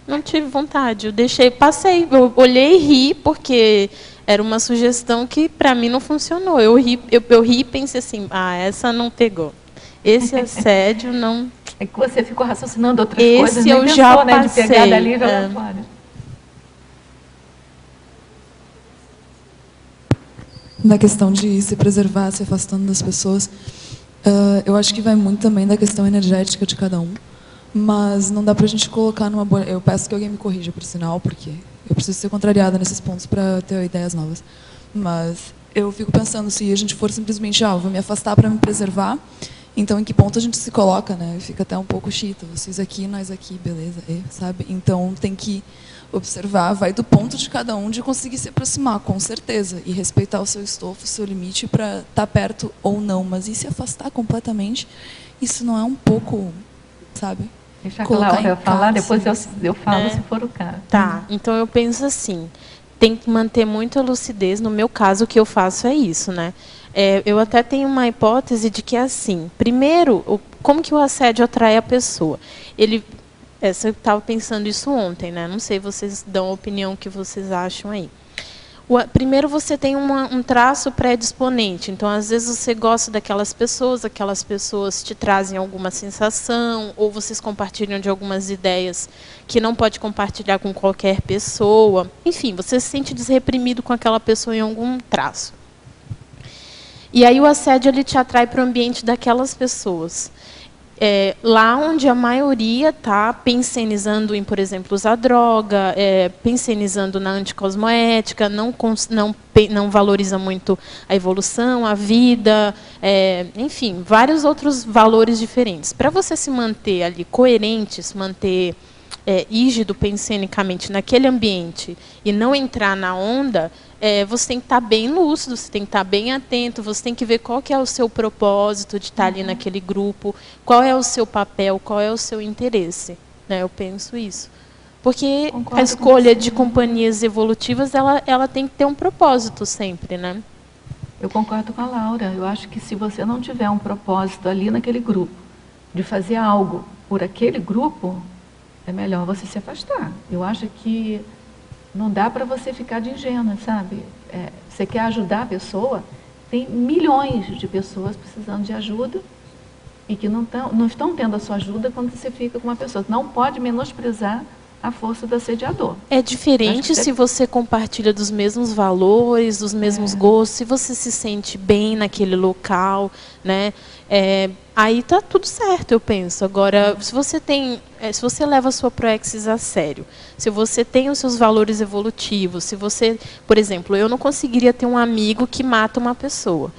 Não tive vontade. Eu passei, eu olhei e ri, porque era uma sugestão que para mim não funcionou. Eu ri e pensei assim, essa não pegou. Esse assédio não... É que você ficou raciocinando outras coisas, Esse eu pensou, já né, passei. de pegar dali e jogar fora. Na questão de se preservar, se afastando das pessoas, eu acho que vai muito também da questão energética de cada um, mas não dá para a gente colocar numa bolha. Eu peço que alguém me corrija, por sinal, porque eu preciso ser contrariada nesses pontos para ter ideias novas. Mas eu fico pensando, se a gente for simplesmente, vou me afastar para me preservar, então em que ponto a gente se coloca, né? Fica até um pouco chita, vocês aqui, nós aqui, beleza, sabe? Então tem que observar, vai do ponto de cada um de conseguir se aproximar, com certeza, e respeitar o seu estofo, o seu limite para estar perto ou não, mas e se afastar completamente, isso não é um pouco, sabe? Deixa a Cláudia falar, depois eu falo se for o caso. Tá, então eu penso assim, tem que manter muita lucidez. No meu caso, o que eu faço é isso, né? Eu até tenho uma hipótese de que é assim. Primeiro, como que o assédio atrai a pessoa? Eu estava pensando isso ontem, né? Não sei, vocês dão a opinião que vocês acham aí. Primeiro, você tem um traço predisponente. Então, às vezes, você gosta daquelas pessoas te trazem alguma sensação, ou vocês compartilham de algumas ideias que não pode compartilhar com qualquer pessoa. Enfim, você se sente desreprimido com aquela pessoa em algum traço. E aí o assédio ele te atrai para o ambiente daquelas pessoas. Lá onde a maioria está pensionizando em, por exemplo, usar droga, pensionizando na anticosmoética, não valoriza muito a evolução, a vida, enfim, vários outros valores diferentes. Para você se manter ali coerente, se manter rígido pensionicamente naquele ambiente e não entrar na onda, você tem que estar bem lúcido, você tem que estar bem atento, você tem que ver qual que é o seu propósito de estar ali naquele grupo, qual é o seu papel, qual é o seu interesse, né? Eu penso isso. Porque a escolha de companhias evolutivas, ela tem que ter um propósito sempre, né? Eu concordo com a Laura. Eu acho que se você não tiver um propósito ali naquele grupo, de fazer algo por aquele grupo, é melhor você se afastar. Eu acho que não dá para você ficar de ingênua, sabe? Você quer ajudar a pessoa, tem milhões de pessoas precisando de ajuda e que não estão tendo a sua ajuda quando você fica com uma pessoa. Não pode menosprezar a força do assediador. É diferente se você compartilha dos mesmos valores, dos mesmos gostos, se você se sente bem naquele local, né? aí tá tudo certo, eu penso. Agora, se você leva a sua proexis a sério, se você tem os seus valores evolutivos, se você, por exemplo, eu não conseguiria ter um amigo que mata uma pessoa.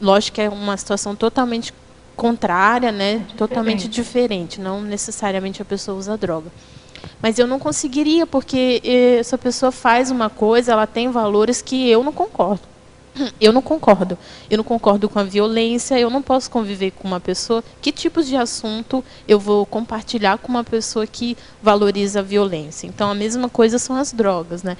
Lógico que é uma situação totalmente contrária, né? Totalmente diferente. Não necessariamente a pessoa usa droga. Mas eu não conseguiria, porque essa pessoa faz uma coisa, ela tem valores que eu não concordo. Eu não concordo. Eu não concordo com a violência, eu não posso conviver com uma pessoa. Que tipos de assunto eu vou compartilhar com uma pessoa que valoriza a violência? Então, a mesma coisa são as drogas, né?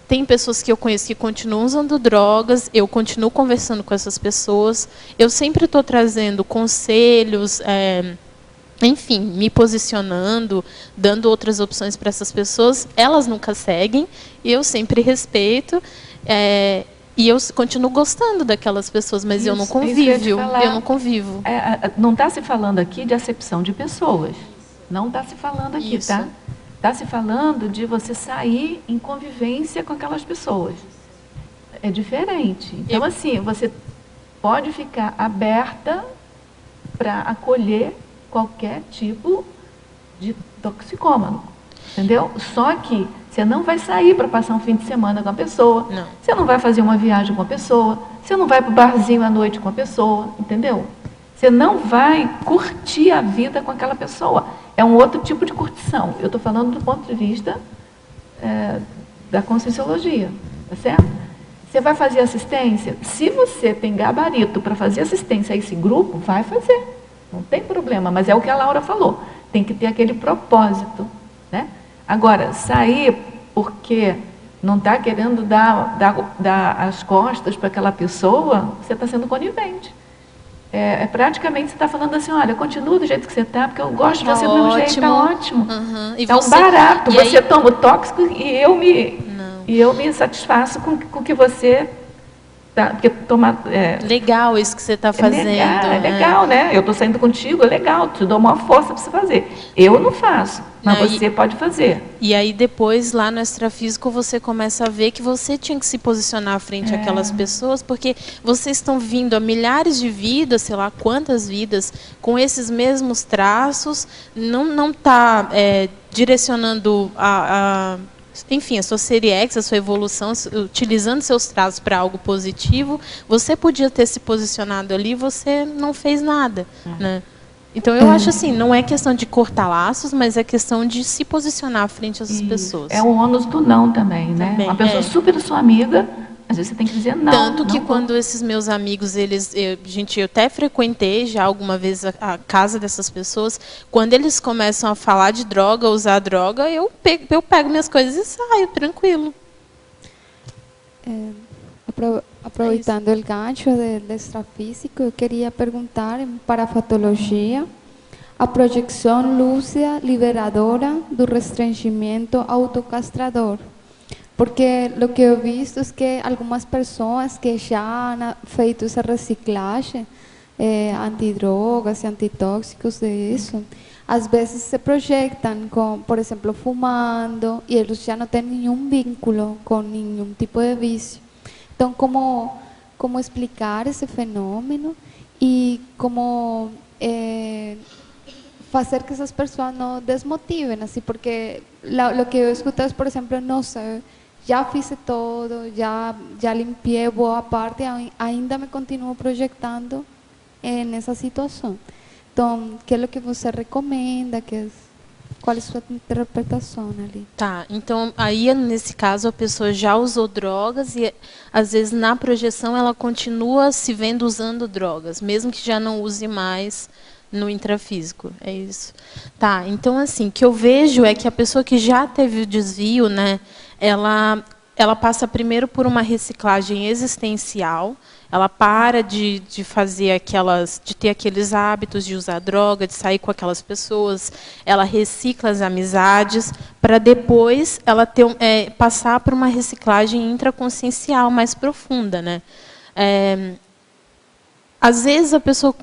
Tem pessoas que eu conheço que continuam usando drogas, eu continuo conversando com essas pessoas, eu sempre estou trazendo conselhos, enfim, me posicionando, dando outras opções para essas pessoas. Elas nunca seguem, eu sempre respeito, e eu continuo gostando daquelas pessoas, mas eu não convivo. Eu não convivo. Não está se falando aqui de acepção de pessoas. Não está se falando aqui, Isso. tá? Está se falando de você sair em convivência com aquelas pessoas. É diferente. Então, assim, você pode ficar aberta para acolher qualquer tipo de toxicômano, entendeu? Só que você não vai sair para passar um fim de semana com a pessoa, Não. você não vai fazer uma viagem com a pessoa, você não vai para o barzinho à noite com a pessoa, entendeu? Você não vai curtir a vida com aquela pessoa. É um outro tipo de curtição. Eu estou falando do ponto de vista da conscienciologia, tá certo? Você vai fazer assistência? Se você tem gabarito para fazer assistência a esse grupo, vai fazer. Não tem problema, mas é o que a Laura falou. Tem que ter aquele propósito, né? Agora, sair porque não está querendo dar as costas para aquela pessoa, você está sendo conivente. Praticamente você está falando assim, olha, continua do jeito que você está, porque eu gosto de você do mesmo jeito, está ótimo. Uhum. Está um barato, você toma o tóxico e eu me satisfaço com o que você... Porque legal isso que você está fazendo. É legal, né? Eu estou saindo contigo, é legal, te dou uma força para você fazer. Eu não faço, mas você pode fazer. E aí depois, lá no extrafísico, você começa a ver que você tinha que se posicionar frente àquelas pessoas, porque vocês estão vindo a milhares de vidas, sei lá quantas vidas, com esses mesmos traços, não está direcionando enfim, a sua série X, a sua evolução, utilizando seus traços para algo positivo. Você podia ter se posicionado ali, você não fez nada, né? Então, eu acho assim, não é questão de cortar laços, mas é questão de se posicionar frente às pessoas. É o ônus do não também, né? Uma pessoa super sua amiga, às vezes você tem que dizer não. Tanto que quando esses meus amigos, eu até frequentei já alguma vez a casa dessas pessoas, quando eles começam a falar de droga, usar droga, eu pego minhas coisas e saio, tranquilo. Aproveitando o gancho do extrafísico, eu queria perguntar, em parafatologia, a projeção lúcida liberadora do restringimento autocastrador. Porque o que eu he visto é que algumas pessoas que já han feito essa reciclagem antidrogas e antitóxicos disso, às vezes se projetam com, por exemplo, fumando, e eles já não têm nenhum vínculo com nenhum tipo de vício. Então, como explicar esse fenômeno e como fazer que essas pessoas não desmotivem, assim, porque o que eu escuto é, por exemplo, nossa, já fiz todo, já limpiei boa parte, ainda me continuo projetando nessa situação. Então, o que é o que você recomenda? Qual é a sua interpretação ali? Tá, então aí nesse caso a pessoa já usou drogas e às vezes na projeção ela continua se vendo usando drogas, mesmo que já não use mais no intrafísico, é isso. Tá, então assim, o que eu vejo é que a pessoa que já teve o desvio, né, ela passa primeiro por uma reciclagem existencial, ela para de fazer de ter aqueles hábitos de usar droga, de sair com aquelas pessoas, ela recicla as amizades, para depois ela passar por uma reciclagem intraconsciencial mais profunda, né? às vezes a pessoa,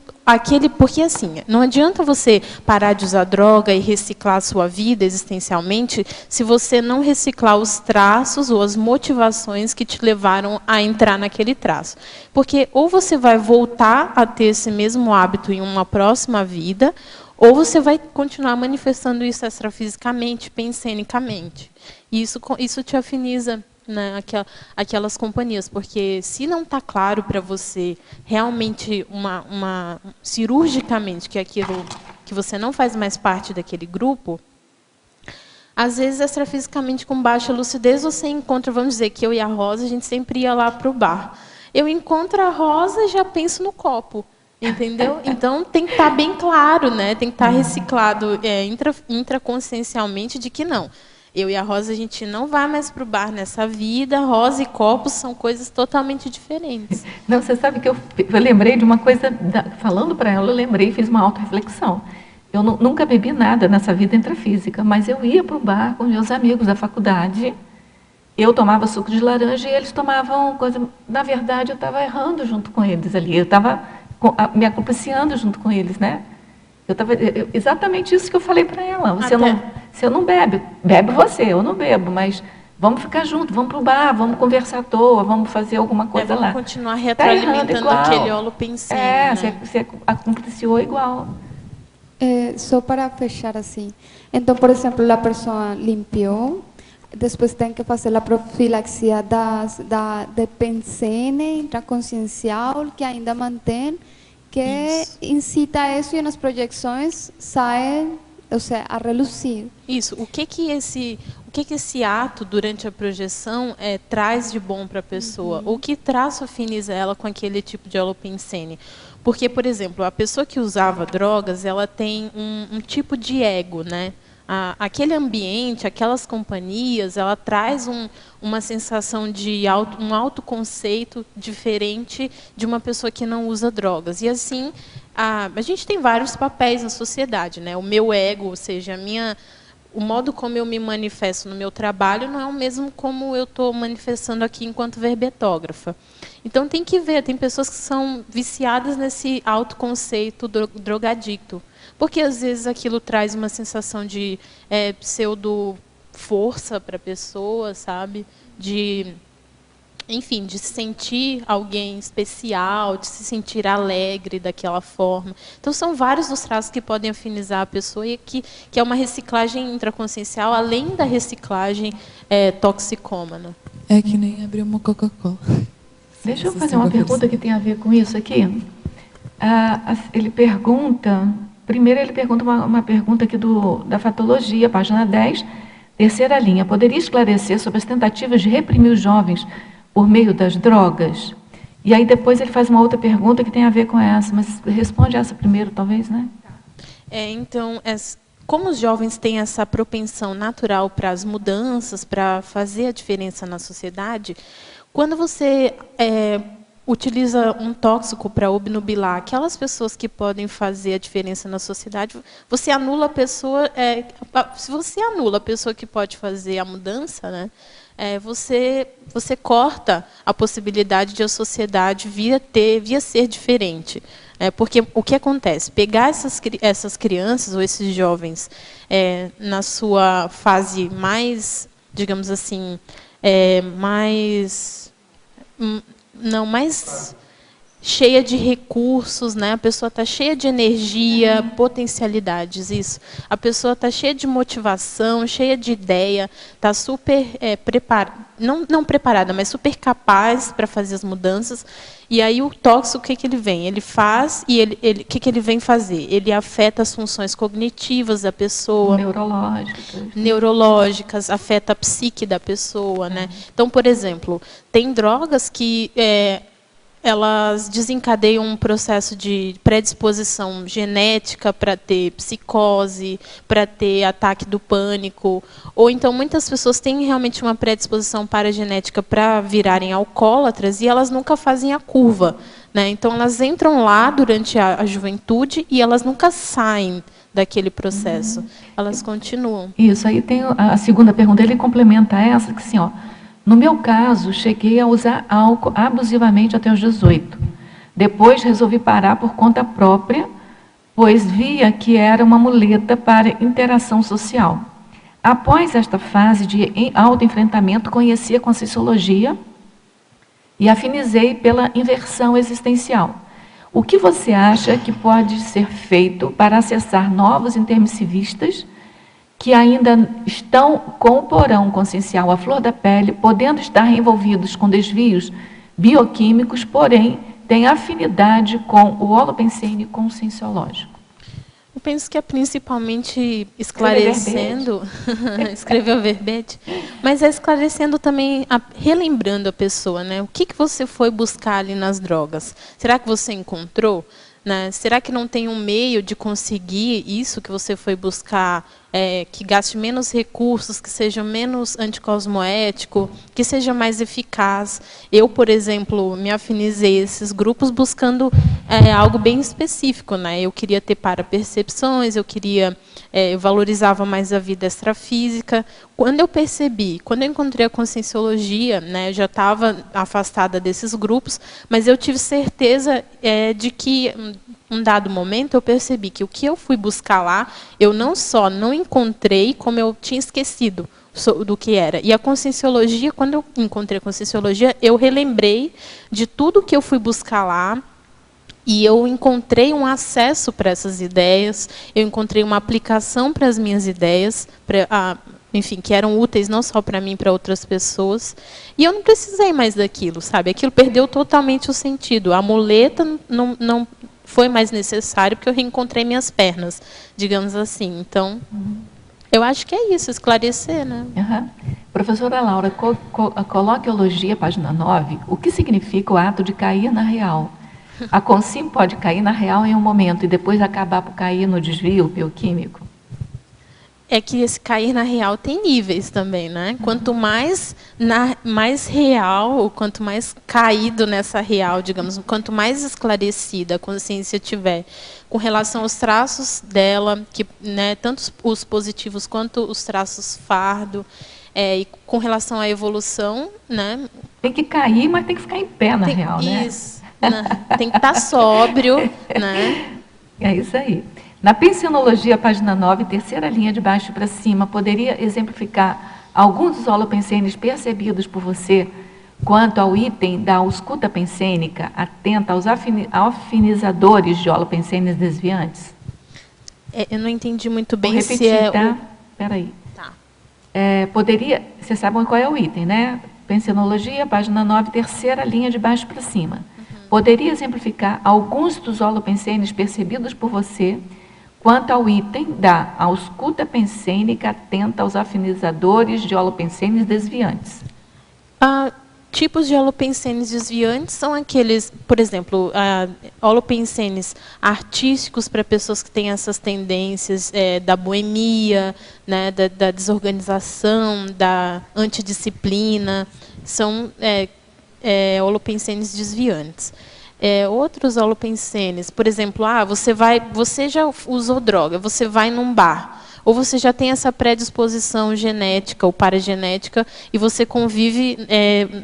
porque assim, não adianta você parar de usar droga e reciclar a sua vida existencialmente se você não reciclar os traços ou as motivações que te levaram a entrar naquele traço. Porque ou você vai voltar a ter esse mesmo hábito em uma próxima vida, ou você vai continuar manifestando isso extrafisicamente, pensenicamente. E isso te afiniza, né, aquelas companhias, porque se não está claro para você realmente cirurgicamente que você não faz mais parte daquele grupo, às vezes extrafisicamente com baixa lucidez você encontra, vamos dizer que eu e a Rosa, a gente sempre ia lá para o bar. Eu encontro a Rosa e já penso no copo, entendeu? Então tem que estar bem claro, né? Tem que estar reciclado intraconsciencialmente de que não. Eu e a Rosa, a gente não vai mais para o bar nessa vida. Rosa e copos são coisas totalmente diferentes. Não, você sabe que eu lembrei de uma coisa, falando para ela, eu lembrei, fiz uma autorreflexão. Eu nunca bebi nada nessa vida intrafísica, mas eu ia para o bar com meus amigos da faculdade. Eu tomava suco de laranja e eles tomavam coisa... Na verdade, eu estava errando junto com eles ali. Eu estava me acompliciando junto com eles, né? Exatamente isso que eu falei para ela. Você não bebe, bebe você, eu não bebo, mas vamos ficar juntos, vamos para o bar, vamos conversar à toa, vamos fazer alguma coisa lá. Vamos continuar retroalimentando aquele holopensene. Né? Você acompliciou igual. Só para fechar assim. Então, por exemplo, a pessoa limpiou, depois tem que fazer a profilaxia de pensene intraconsciencial, que ainda mantém, que isso incita isso e nas projeções sai, ou seja, a reluzir. Isso. O que esse ato durante a projeção traz de bom para a pessoa? O que traço afiniza ela com aquele tipo de holopensene? Porque, por exemplo, a pessoa que usava drogas, ela tem um tipo de ego, né? Aquele ambiente, aquelas companhias, ela traz uma sensação de um autoconceito diferente de uma pessoa que não usa drogas. E assim, a gente tem vários papéis na sociedade, né? O meu ego, ou seja, o modo como eu me manifesto no meu trabalho não é o mesmo como eu estou manifestando aqui enquanto verbetógrafa. Então tem que ver, tem pessoas que são viciadas nesse autoconceito drogadicto. Porque, às vezes, aquilo traz uma sensação de pseudo-força para a pessoa, sabe? Enfim, de se sentir alguém especial, de se sentir alegre daquela forma. Então, são vários os traços que podem afinizar a pessoa e que é uma reciclagem intraconsciencial, além da reciclagem toxicômana. É que nem abrir uma Coca-Cola. Deixa eu fazer uma pergunta que tem a ver com isso aqui. Ele pergunta... Primeiro, ele pergunta uma pergunta aqui da Fatologia, página 10, terceira linha. Poderia esclarecer sobre as tentativas de reprimir os jovens por meio das drogas? E aí, depois, ele faz uma outra pergunta que tem a ver com essa, mas responde essa primeiro, talvez, né? Então, como os jovens têm essa propensão natural para as mudanças, para fazer a diferença na sociedade, quando você... utiliza um tóxico para obnubilar aquelas pessoas que podem fazer a diferença na sociedade, você anula a pessoa. Se você anula a pessoa que pode fazer a mudança, né, você corta a possibilidade de a sociedade vir ser diferente. Porque o que acontece? Pegar essas crianças ou esses jovens na sua fase mais, digamos assim, mais cheia de recursos, né? A pessoa está cheia de energia, potencialidades, isso. A pessoa está cheia de motivação, cheia de ideia, está super preparada, não preparada, mas super capaz para fazer as mudanças. E aí o tóxico, o que ele vem? Ele faz e o que ele vem fazer? Ele afeta as funções cognitivas da pessoa. Neurológicas, afeta a psique da pessoa, né? Então, por exemplo, tem drogas que elas desencadeiam um processo de predisposição genética para ter psicose, para ter ataque do pânico. Ou então muitas pessoas têm realmente uma predisposição paragenética para virarem alcoólatras e elas nunca fazem a curva, né? Então elas entram lá durante a juventude e elas nunca saem daquele processo. Elas continuam. Isso, aí tem a segunda pergunta, ele complementa essa, que assim, no meu caso, cheguei a usar álcool abusivamente até os 18. Depois resolvi parar por conta própria, pois via que era uma muleta para interação social. Após esta fase de autoenfrentamento, conheci a Conscienciologia e afinizei pela inversão existencial. O que você acha que pode ser feito para acessar novos intermissivistas que ainda estão com o porão consciencial à flor da pele, podendo estar envolvidos com desvios bioquímicos, porém têm afinidade com o holopensene conscienciológico? Eu penso que é principalmente esclarecendo, escreveu verbete, mas é esclarecendo também, relembrando a pessoa, né? O que você foi buscar ali nas drogas? Será que você encontrou? Né? Será que não tem um meio de conseguir isso que você foi buscar, que gaste menos recursos, que seja menos anticosmoético, que seja mais eficaz? Eu, por exemplo, me afinizei a esses grupos buscando algo bem específico, né? Eu queria ter parapercepções, eu valorizava mais a vida extrafísica. Quando eu percebi, quando eu encontrei a Conscienciologia, né, eu já estava afastada desses grupos, mas eu tive certeza de que, um dado momento, eu percebi que o que eu fui buscar lá, eu não só não encontrei, como eu tinha esquecido do que era. E a Conscienciologia, quando eu encontrei a Conscienciologia, eu relembrei de tudo que eu fui buscar lá, e eu encontrei um acesso para essas ideias, eu encontrei uma aplicação para as minhas ideias, enfim, que eram úteis não só para mim, para outras pessoas. E eu não precisei mais daquilo, sabe? Aquilo perdeu totalmente o sentido. A muleta não foi mais necessário, porque eu reencontrei minhas pernas, digamos assim. Então, eu acho que é isso, esclarecer, né? Uhum. Professora Laura, a coloquiologia, página 9, o que significa o ato de cair na real? A Consim pode cair na real em um momento e depois acabar por cair no desvio bioquímico? É que esse cair na real tem níveis também, né? Quanto mais real, quanto mais caído nessa real, digamos, quanto mais esclarecida a consciência tiver com relação aos traços dela, que, né, tanto os positivos quanto os traços fardo, e com relação à evolução, né? Tem que cair, mas tem que ficar em pé na real, né? Isso, né? Tem que estar sóbrio, né? É isso aí. Na Pensionologia, página 9, terceira linha de baixo para cima, poderia exemplificar alguns dos holopensenes percebidos por você quanto ao item da ausculta pensênica, atenta aos afinizadores de holopensenes desviantes? Eu não entendi muito bem. Vou repetir, se é tá? Espera aí. Tá. Poderia, vocês sabem qual é o item, né? Pensionologia, página 9, terceira linha de baixo para cima. Poderia exemplificar alguns dos holopensenes percebidos por você quanto ao item da ausculta pensênica atenta aos afinizadores de holopensenes desviantes? Tipos de holopensenes desviantes são aqueles, por exemplo, holopensenes artísticos para pessoas que têm essas tendências da boemia, né, da desorganização, da antidisciplina, são holopensenes desviantes. Outros holopensenes, por exemplo, você já usou droga, você vai num bar, ou você já tem essa predisposição genética ou paragenética e você convive,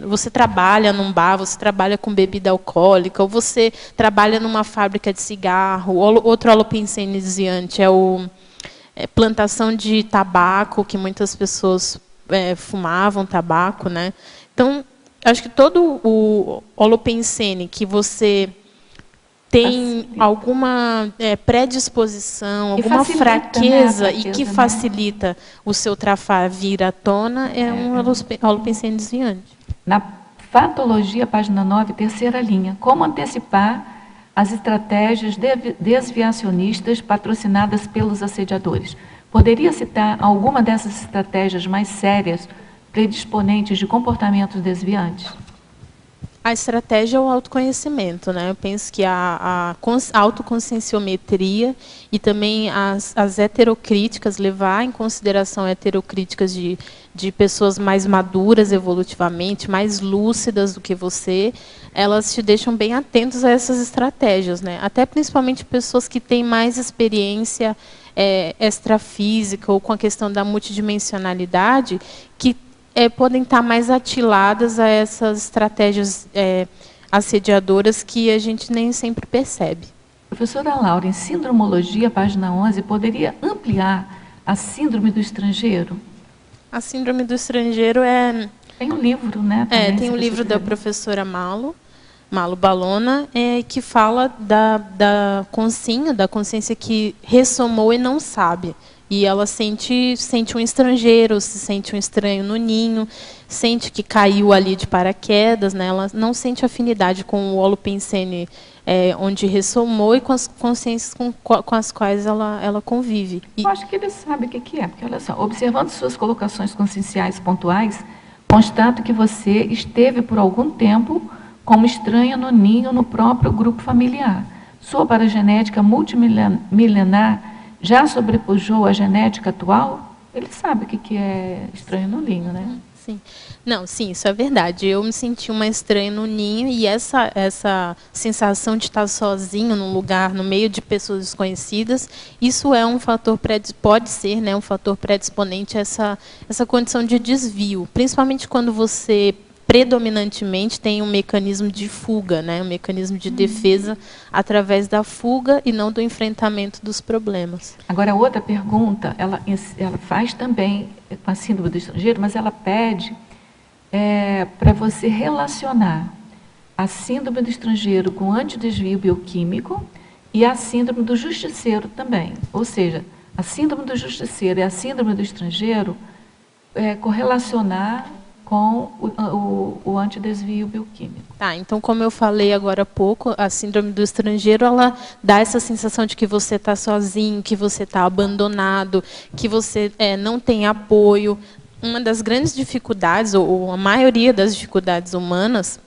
você trabalha num bar, você trabalha com bebida alcoólica, ou você trabalha numa fábrica de cigarro. Outro holopensene desviante é plantação de tabaco, que muitas pessoas fumavam tabaco, né? Então, acho que todo o holopensene que você tem alguma predisposição, alguma fraqueza, né, e que facilita o seu trafar vir à tona, um holopensene desviante. Na Fatologia, página 9, terceira linha, como antecipar as estratégias desviacionistas patrocinadas pelos assediadores? Poderia citar alguma dessas estratégias mais sérias predisponentes de comportamentos desviantes? A estratégia é o autoconhecimento, né? Eu penso que a autoconscienciometria e também as heterocríticas, levar em consideração heterocríticas de pessoas mais maduras evolutivamente, mais lúcidas do que você, elas te deixam bem atentos a essas estratégias, né? Até principalmente pessoas que têm mais experiência extrafísica ou com a questão da multidimensionalidade, que podem estar mais atiladas a essas estratégias assediadoras que a gente nem sempre percebe. Professora Laura, em Sindromologia, página 11, poderia ampliar a síndrome do estrangeiro? A síndrome do estrangeiro é... Tem um livro, né? Também, tem um livro da professora Malo Balona, que fala da consciência que ressomou e não sabe. E ela sente um estrangeiro, se sente um estranho no ninho, sente que caiu ali de paraquedas, né? Ela não sente afinidade com o holopensene onde ressomou e com as consciências com as quais ela convive. Eu acho que ele sabe o que é, porque olha só, observando suas colocações conscienciais pontuais, constato que você esteve por algum tempo como estranha no ninho no próprio grupo familiar. Sua paragenética multimilenar já sobrepujou a genética atual? Ele sabe o que é estranho no ninho, né? Sim. Não, sim, isso é verdade. Eu me senti uma estranha no ninho e essa sensação de estar sozinho num lugar, no meio de pessoas desconhecidas, isso é um fator pode ser, né, um fator predisponente a essa condição de desvio, principalmente quando você predominantemente tem um mecanismo de fuga, né, um mecanismo de defesa através da fuga e não do enfrentamento dos problemas. Agora, outra pergunta, ela faz também com a síndrome do estrangeiro, mas ela pede para você relacionar a síndrome do estrangeiro com antidesvio bioquímico e a síndrome do justiceiro também. Ou seja, a síndrome do justiceiro e a síndrome do estrangeiro correlacionar com o antidesvio bioquímico. Tá, então, como eu falei agora há pouco, a síndrome do estrangeiro, ela dá essa sensação de que você está sozinho, que você está abandonado, que você não tem apoio. Uma das grandes dificuldades, ou a maioria das dificuldades humanas,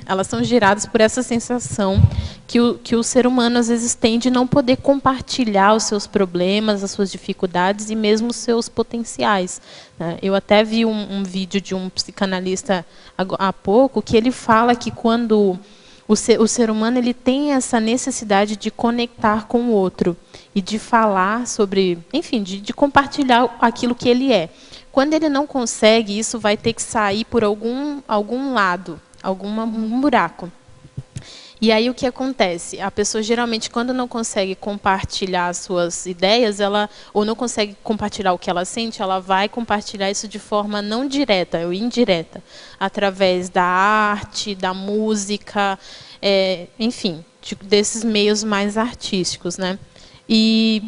elas são geradas por essa sensação que o ser humano, às vezes, tem de não poder compartilhar os seus problemas, as suas dificuldades e mesmo os seus potenciais. Eu até vi um vídeo de um psicanalista há pouco, que ele fala que quando o ser humano ele tem essa necessidade de conectar com o outro e de falar sobre, enfim, de compartilhar aquilo que ele é. Quando ele não consegue, isso vai ter que sair por algum lado, um buraco. E aí o que acontece? A pessoa geralmente, quando não consegue compartilhar as suas ideias, ou não consegue compartilhar o que ela sente, ela vai compartilhar isso de forma não direta ou indireta, através da arte, da música, enfim, desses meios mais artísticos, né? E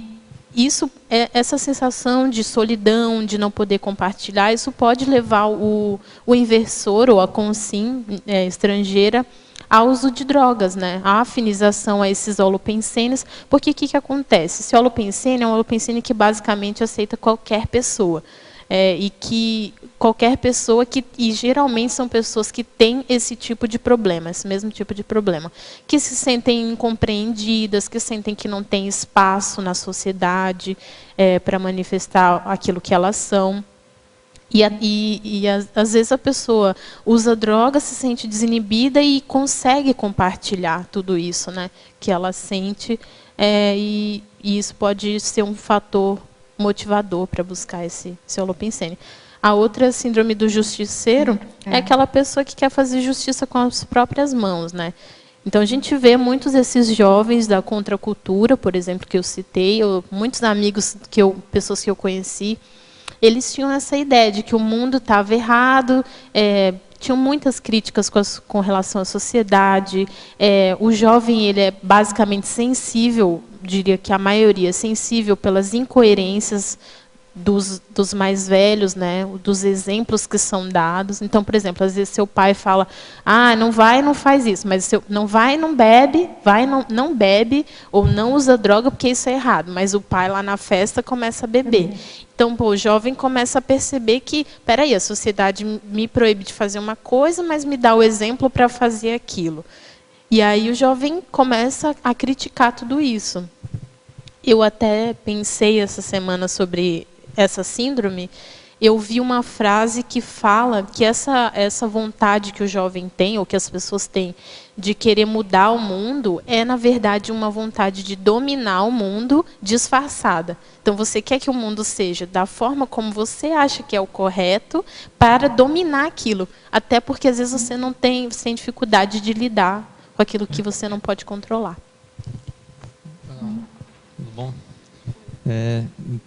essa sensação de solidão, de não poder compartilhar, isso pode levar o inversor ou a consim estrangeira ao uso de drogas, né? A afinização a esses holopensenes, porque o que acontece? Esse holopensene é um holopensene que basicamente aceita qualquer pessoa. E que qualquer pessoa, e geralmente são pessoas que têm esse tipo de problema, esse mesmo tipo de problema, que se sentem incompreendidas, que sentem que não tem espaço na sociedade para manifestar aquilo que elas são. E às vezes a pessoa usa droga, se sente desinibida e consegue compartilhar tudo isso, né, que ela sente, e isso pode ser um fator motivador para buscar esse holopensene. A outra síndrome do justiceiro é aquela pessoa que quer fazer justiça com as próprias mãos, né? Então, a gente vê muitos desses jovens da contracultura, por exemplo, que eu citei, muitos amigos, pessoas que eu conheci, eles tinham essa ideia de que o mundo estava errado, tinham muitas críticas com relação à sociedade. O jovem ele é basicamente sensível, diria que a maioria é sensível pelas incoerências dos mais velhos, né, dos exemplos que são dados. Então, por exemplo, às vezes seu pai fala, não vai, não faz isso, mas não vai, não bebe, não bebe, ou não usa droga porque isso é errado, mas o pai lá na festa começa a beber. Então, o jovem começa a perceber que, peraí, a sociedade me proíbe de fazer uma coisa, mas me dá o exemplo para fazer aquilo. E aí o jovem começa a criticar tudo isso. Eu até pensei essa semana sobre essa síndrome. Eu vi uma frase que fala que essa vontade que o jovem tem, ou que as pessoas têm, de querer mudar o mundo é, na verdade, uma vontade de dominar o mundo disfarçada. Então, você quer que o mundo seja da forma como você acha que é o correto para dominar aquilo. Até porque, às vezes, você você tem dificuldade de lidar com aquilo que você não pode controlar. Tudo bom?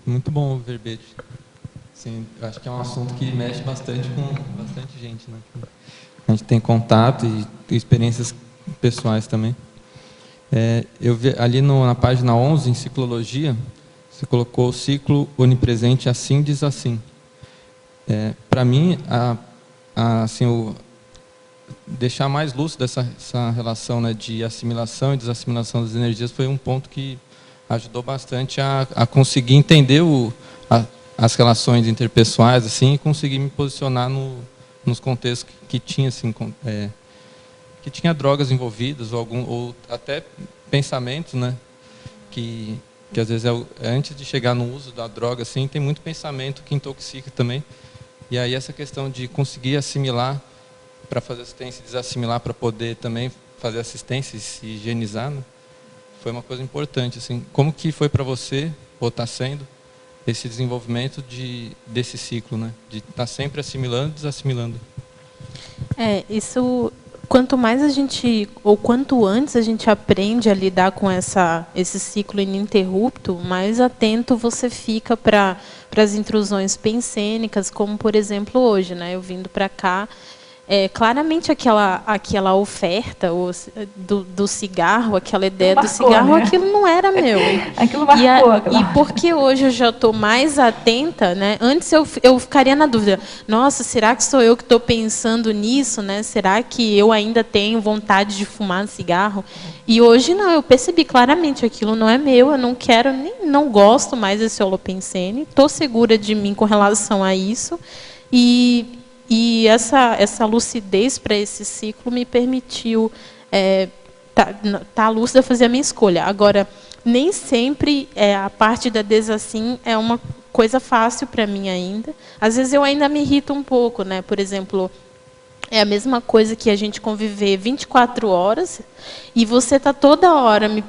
Muito bom o verbete. Assim, eu acho que é um assunto que mexe bastante com bastante gente, né? A gente tem contato e experiências pessoais também. Eu vi ali na página 11, em Ciclologia, você colocou o ciclo onipresente assim diz assim. Para mim, assim, deixar mais lúcido essa relação, né, de assimilação e desassimilação das energias foi um ponto que ajudou bastante a conseguir entender as relações interpessoais, assim, e conseguir me posicionar nos contextos que tinha, assim, que tinha drogas envolvidas ou até pensamentos, né, que às vezes antes de chegar no uso da droga, assim, tem muito pensamento que intoxica também. E aí essa questão de conseguir assimilar para fazer assistência e desassimilar para poder também fazer assistência e se higienizar, né, foi uma coisa importante, assim. Como que foi para você, ou está sendo, esse desenvolvimento desse ciclo, né? De estar sempre assimilando e desassimilando? Isso, quanto mais a gente, ou quanto antes a gente aprende a lidar com esse ciclo ininterrupto, mais atento você fica para as intrusões pensênicas, como, por exemplo, hoje, né? Eu vindo para cá, claramente aquela oferta do cigarro, aquela ideia do cigarro, né? Aquilo não era meu. Aquilo marcou. E porque hoje eu já estou mais atenta, né? Antes eu ficaria na dúvida, nossa, será que sou eu que estou pensando nisso, né? Será que eu ainda tenho vontade de fumar cigarro? E hoje não, eu percebi claramente, aquilo não é meu, eu não quero, nem não gosto mais desse holopensene, estou segura de mim com relação a isso, e essa lucidez para esse ciclo me permitiu tá lúcida a fazer a minha escolha. Agora, nem sempre a parte da desassim é uma coisa fácil para mim ainda. Às vezes eu ainda me irrito um pouco, né? Por exemplo, é a mesma coisa que a gente conviver 24 horas e você está toda hora me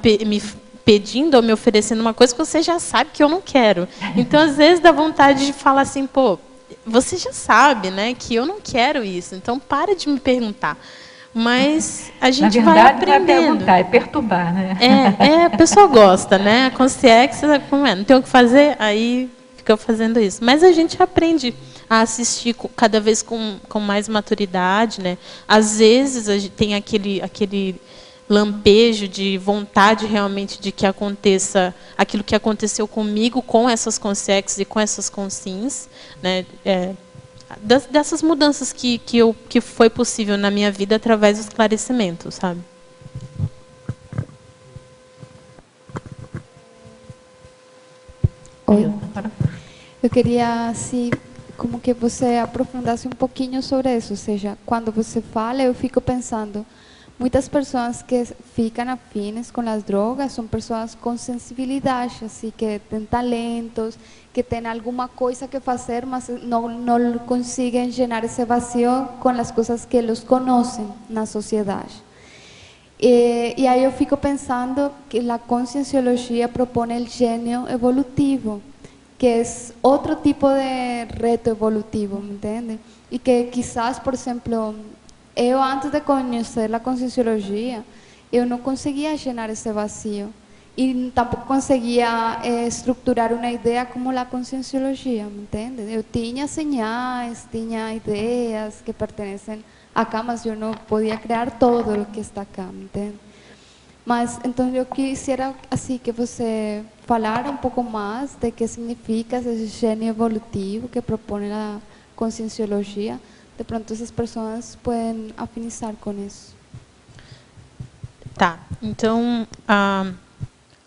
pedindo ou me oferecendo uma coisa que você já sabe que eu não quero. Então, às vezes, dá vontade de falar assim, pô, você já sabe, né, que eu não quero isso, então para de me perguntar. Mas a gente vai aprendendo. Não é perguntar, é perturbar, né? A pessoa gosta, né? A consciência, não tem o que fazer, aí fica fazendo isso. Mas a gente aprende a assistir cada vez com mais maturidade, né? Às vezes a gente tem aquele lampejo de vontade realmente de que aconteça aquilo que aconteceu comigo com essas consciências e com essas consciências, né? Dessas mudanças que foi possível na minha vida através do esclarecimento, sabe? Oi. Eu queria, assim, como que você aprofundasse um pouquinho sobre isso. Ou seja, quando você fala, eu fico pensando, muitas pessoas que ficam afines com as drogas são pessoas com sensibilidade, assim, que têm talentos, que têm alguma coisa que fazer, mas não conseguem llenar esse vazio com as coisas que eles conhecem na sociedade. E aí eu fico pensando que a conscienciologia propõe o gênio evolutivo, que é outro tipo de reto evolutivo, ¿me entende? E que quizás, por exemplo, eu antes de conhecer a conscienciologia, eu não conseguia llenar esse vazio e tampouco conseguia estruturar uma ideia como a conscienciologia, ¿me entende? Eu tinha señais, tinha ideias que pertencem acá, mas eu não podia criar todo o que está acá, ¿me entende? Mas então eu quisiera assim que você falara um pouco mais de que significa esse gênio evolutivo que propõe a conscienciologia. De pronto essas pessoas podem afinizar com isso. Tá, então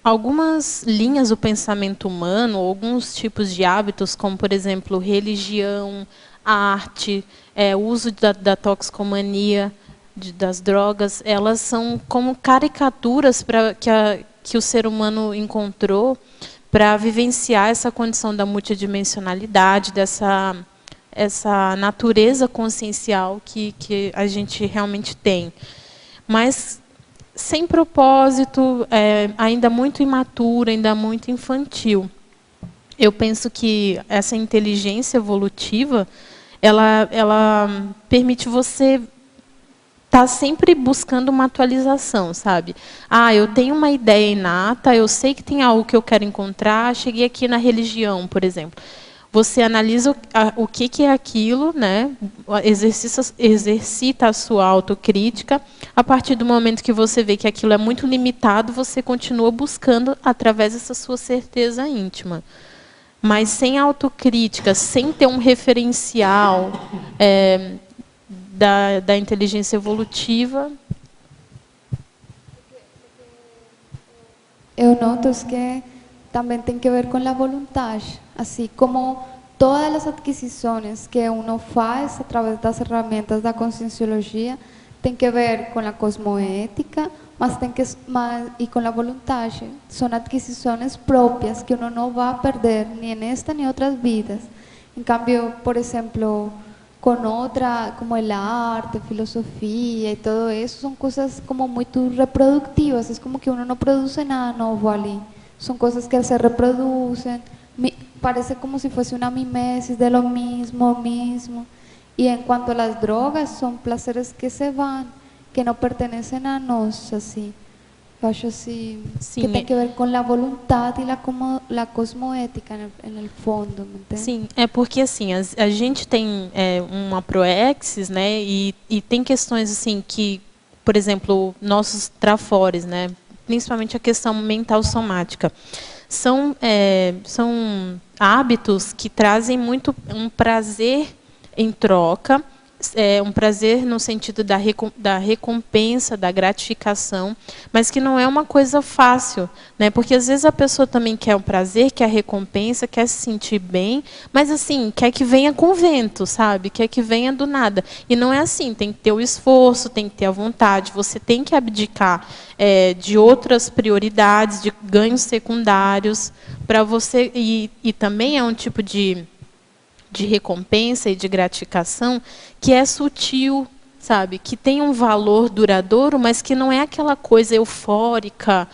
algumas linhas do pensamento humano, alguns tipos de hábitos, como por exemplo religião, arte, o uso da toxicomania, das drogas, elas são como caricaturas que o ser humano encontrou para vivenciar essa condição da multidimensionalidade, essa natureza consciencial que a gente realmente tem. mas sem propósito, ainda muito imatura, ainda muito infantil. Eu penso que essa inteligência evolutiva, ela permite você estar sempre buscando uma atualização, sabe? Ah, eu tenho uma ideia inata, eu sei que tem algo que eu quero encontrar, cheguei aqui na religião, por exemplo. Você analisa o que é aquilo, né? Exercita a sua autocrítica. A partir do momento que você vê que aquilo é muito limitado, você continua buscando através dessa sua certeza íntima. Mas sem autocrítica, sem ter um referencial da inteligência evolutiva. Eu noto que também tem que ver com a vontade, assim como todas as adquisições que uno faz através das ferramentas da conscienciologia tem que ver com a cosmoética, e com a vontade. São adquisições próprias que uno não vai perder nem nesta nem outras vidas. Em cambio, por exemplo, com outra, como a arte, filosofia e tudo isso, são coisas como muito reprodutivas. É como que uno não produz nada novo ali. São coisas que se reproduzem. Parece como se fosse uma mimesis de lo mismo. E em quanto às drogas, são prazeres que se vão, que não pertencem a nós, assim. Eu acho assim, que tem que ver com a vontade e a cosmoética, no fundo, me entende? Sim, é porque assim, a gente tem uma proexis, né, e tem questões assim que, por exemplo, nossos trafores, né, principalmente a questão mental somática, são hábitos que trazem muito um prazer em troca, um prazer no sentido da recompensa, da gratificação, mas que não é uma coisa fácil, né? Porque às vezes a pessoa também quer o prazer, quer a recompensa, quer se sentir bem, mas assim, quer que venha com o vento, sabe? Quer que venha do nada. E não é assim, tem que ter o esforço, tem que ter a vontade, você tem que abdicar de outras prioridades, de ganhos secundários, para você, e também é um tipo de recompensa e de gratificação que é sutil, sabe? Que tem um valor duradouro, mas que não é aquela coisa eufórica,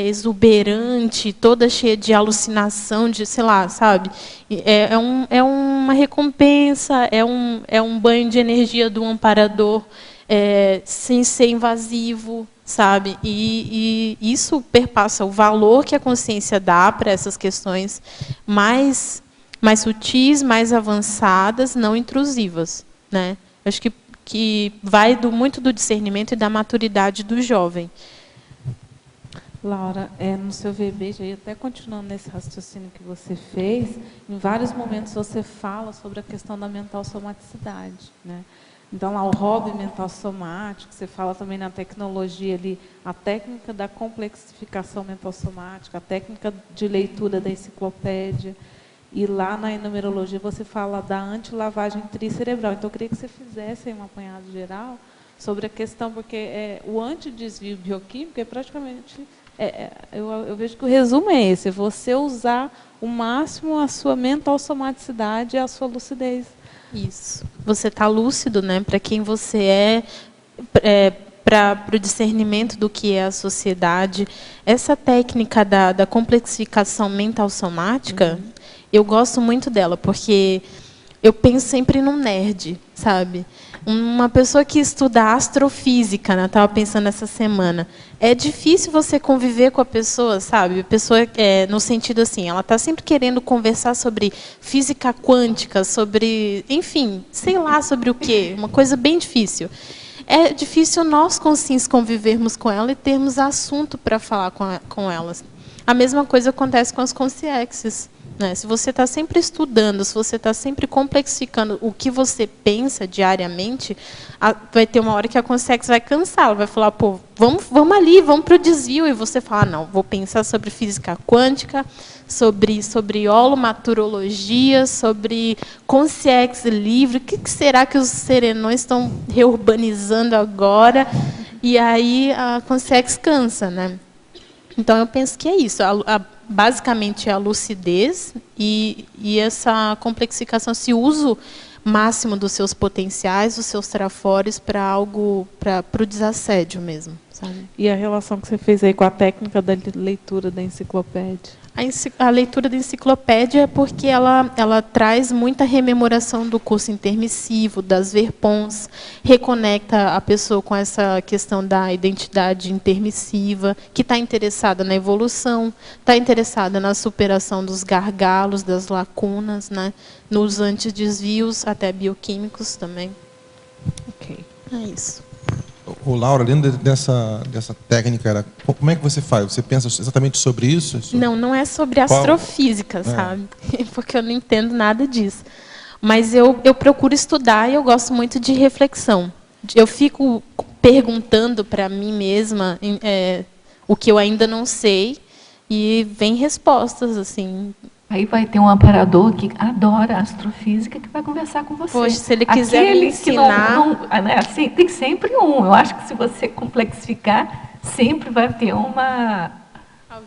exuberante, toda cheia de alucinação, de, sei lá, sabe? É uma recompensa, é um banho de energia do amparador, sem ser invasivo, sabe? E isso perpassa o valor que a consciência dá para essas questões mais sutis, mais avançadas, não intrusivas, né? Acho que vai muito do discernimento e da maturidade do jovem. Laura, no seu VB, já ia até continuando nesse raciocínio que você fez, em vários momentos você fala sobre a questão da mental somaticidade, né? Então, lá o hobby mental somático, você fala também na tecnologia ali, a técnica da complexificação mental somática, a técnica de leitura da enciclopédia. E lá na numerologia você fala da antilavagem tricerebral. Então, eu queria que você fizesse aí um apanhado geral sobre a questão, porque o antidesvio bioquímico é praticamente... eu vejo que o resumo é esse, é você usar o máximo a sua mental somaticidade e a sua lucidez. Isso. Você está lúcido, né, para quem você para o discernimento do que é a sociedade. Essa técnica da complexificação mental somática... Eu gosto muito dela, porque eu penso sempre num nerd, sabe? Uma pessoa que estuda astrofísica, né? Estava pensando essa semana. É difícil você conviver com a pessoa, sabe? A pessoa, no sentido assim, ela está sempre querendo conversar sobre física quântica, sobre, enfim, sei lá sobre o quê. Uma coisa bem difícil. É difícil nós, conscientes, convivermos com ela e termos assunto para falar com elas. A mesma coisa acontece com as consciexes. Né? Se você está sempre estudando, se você está sempre complexificando o que você pensa diariamente, vai ter uma hora que a consciência vai cansar, ela vai falar, pô, vamos ali, vamos para o desvio, e você fala, não, vou pensar sobre física quântica, sobre holomaturologia, sobre consciência livre, o que será que os serenões estão reurbanizando agora? E aí a consciência cansa, né? Então, eu penso que é isso. Basicamente, a lucidez e essa complexificação, esse uso máximo dos seus potenciais, dos seus trafores para algo, para o desassédio mesmo, sabe? E a relação que você fez aí com a técnica da leitura da enciclopédia? A leitura da enciclopédia é porque ela traz muita rememoração do curso intermissivo, das verpons, reconecta a pessoa com essa questão da identidade intermissiva, que está interessada na evolução, está interessada na superação dos gargalos, das lacunas, né, nos antidesvios, até bioquímicos também. Ok. É isso. Ô, Laura, dentro dessa técnica, como é que você faz? Você pensa exatamente sobre isso? Não é sobre astrofísica, sabe? Porque eu não entendo nada disso. Mas eu procuro estudar e eu gosto muito de reflexão. Eu fico perguntando para mim mesma o que eu ainda não sei e vem respostas, assim. Aí vai ter um amparador que adora astrofísica que vai conversar com você. Poxa, se ele quiser me ensinar... assim, tem sempre um. Eu acho que se você complexificar, sempre vai ter alguém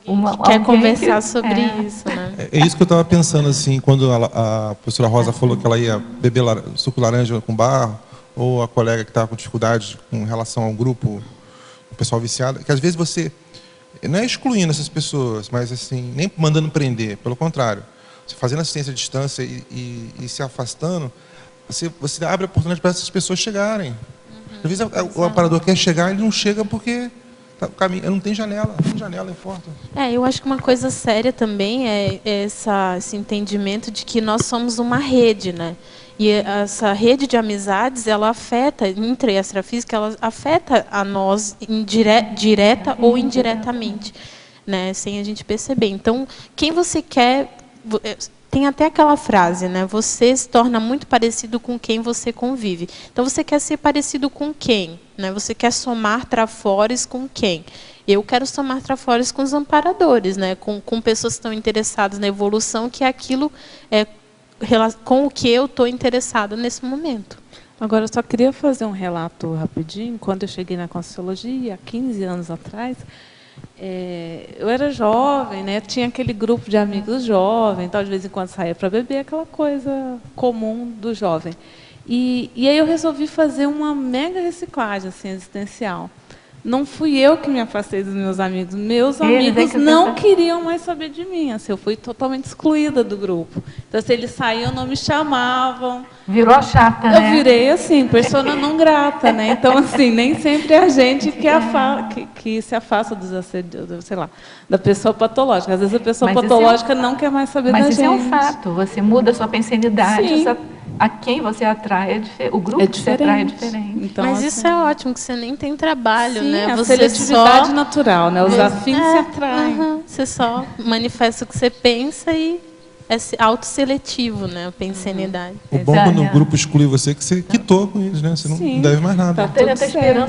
que quer conversar sobre isso, né? É isso que eu estava pensando, assim, quando a professora Rosa falou que ela ia beber suco laranja com barro, ou a colega que estava com dificuldade com relação ao grupo, o pessoal viciado, que às vezes você... Não é excluindo essas pessoas, mas assim, nem mandando prender, pelo contrário. Você fazendo assistência à distância e se afastando, você abre a oportunidade para essas pessoas chegarem. Às vezes o amparador quer chegar, ele não chega porque o caminho, não tem janela, é forte. Eu acho que uma coisa séria também é esse entendimento de que nós somos uma rede, né? E essa rede de amizades, ela afeta, entre a extrafísica, ela afeta a nós direta ou indiretamente, né? Sem a gente perceber. Então, quem você quer... Tem até aquela frase, né? Você se torna muito parecido com quem você convive. Então, você quer ser parecido com quem? Né? Você quer somar trafores com quem? Eu quero somar trafores com os amparadores, né? Com pessoas que estão interessadas na evolução, que aquilo com o que eu estou interessada nesse momento. Agora, eu só queria fazer um relato rapidinho. Quando eu cheguei na Conscienciologia, há 15 anos atrás, eu era jovem, né? Tinha aquele grupo de amigos jovens, então, de vez em quando saía para beber, aquela coisa comum do jovem. E aí eu resolvi fazer uma mega reciclagem assim, existencial. Não fui eu que me afastei dos meus amigos. Meus amigos não queriam mais saber de mim. Assim, eu fui totalmente excluída do grupo. Então, se eles saíam, não me chamavam. Virou a chata, né? Eu virei, assim, persona não grata, né? Então, assim, nem sempre é a gente que se afasta dos assédios, sei lá, da pessoa patológica. Às vezes a pessoa patológica não quer mais saber da gente. Mas isso é um fato. Você muda a sua pensanidade. A quem você atrai o grupo que você atrai é diferente. Então, mas assim, isso é ótimo, que você nem tem trabalho, né? A seletividade natural, né? Os afins se atraem. Você só manifesta o que você pensa e é autosseletivo, né? A pensanidade. O bom quando o grupo exclui você é que você quitou com eles, né? Você não deve mais nada.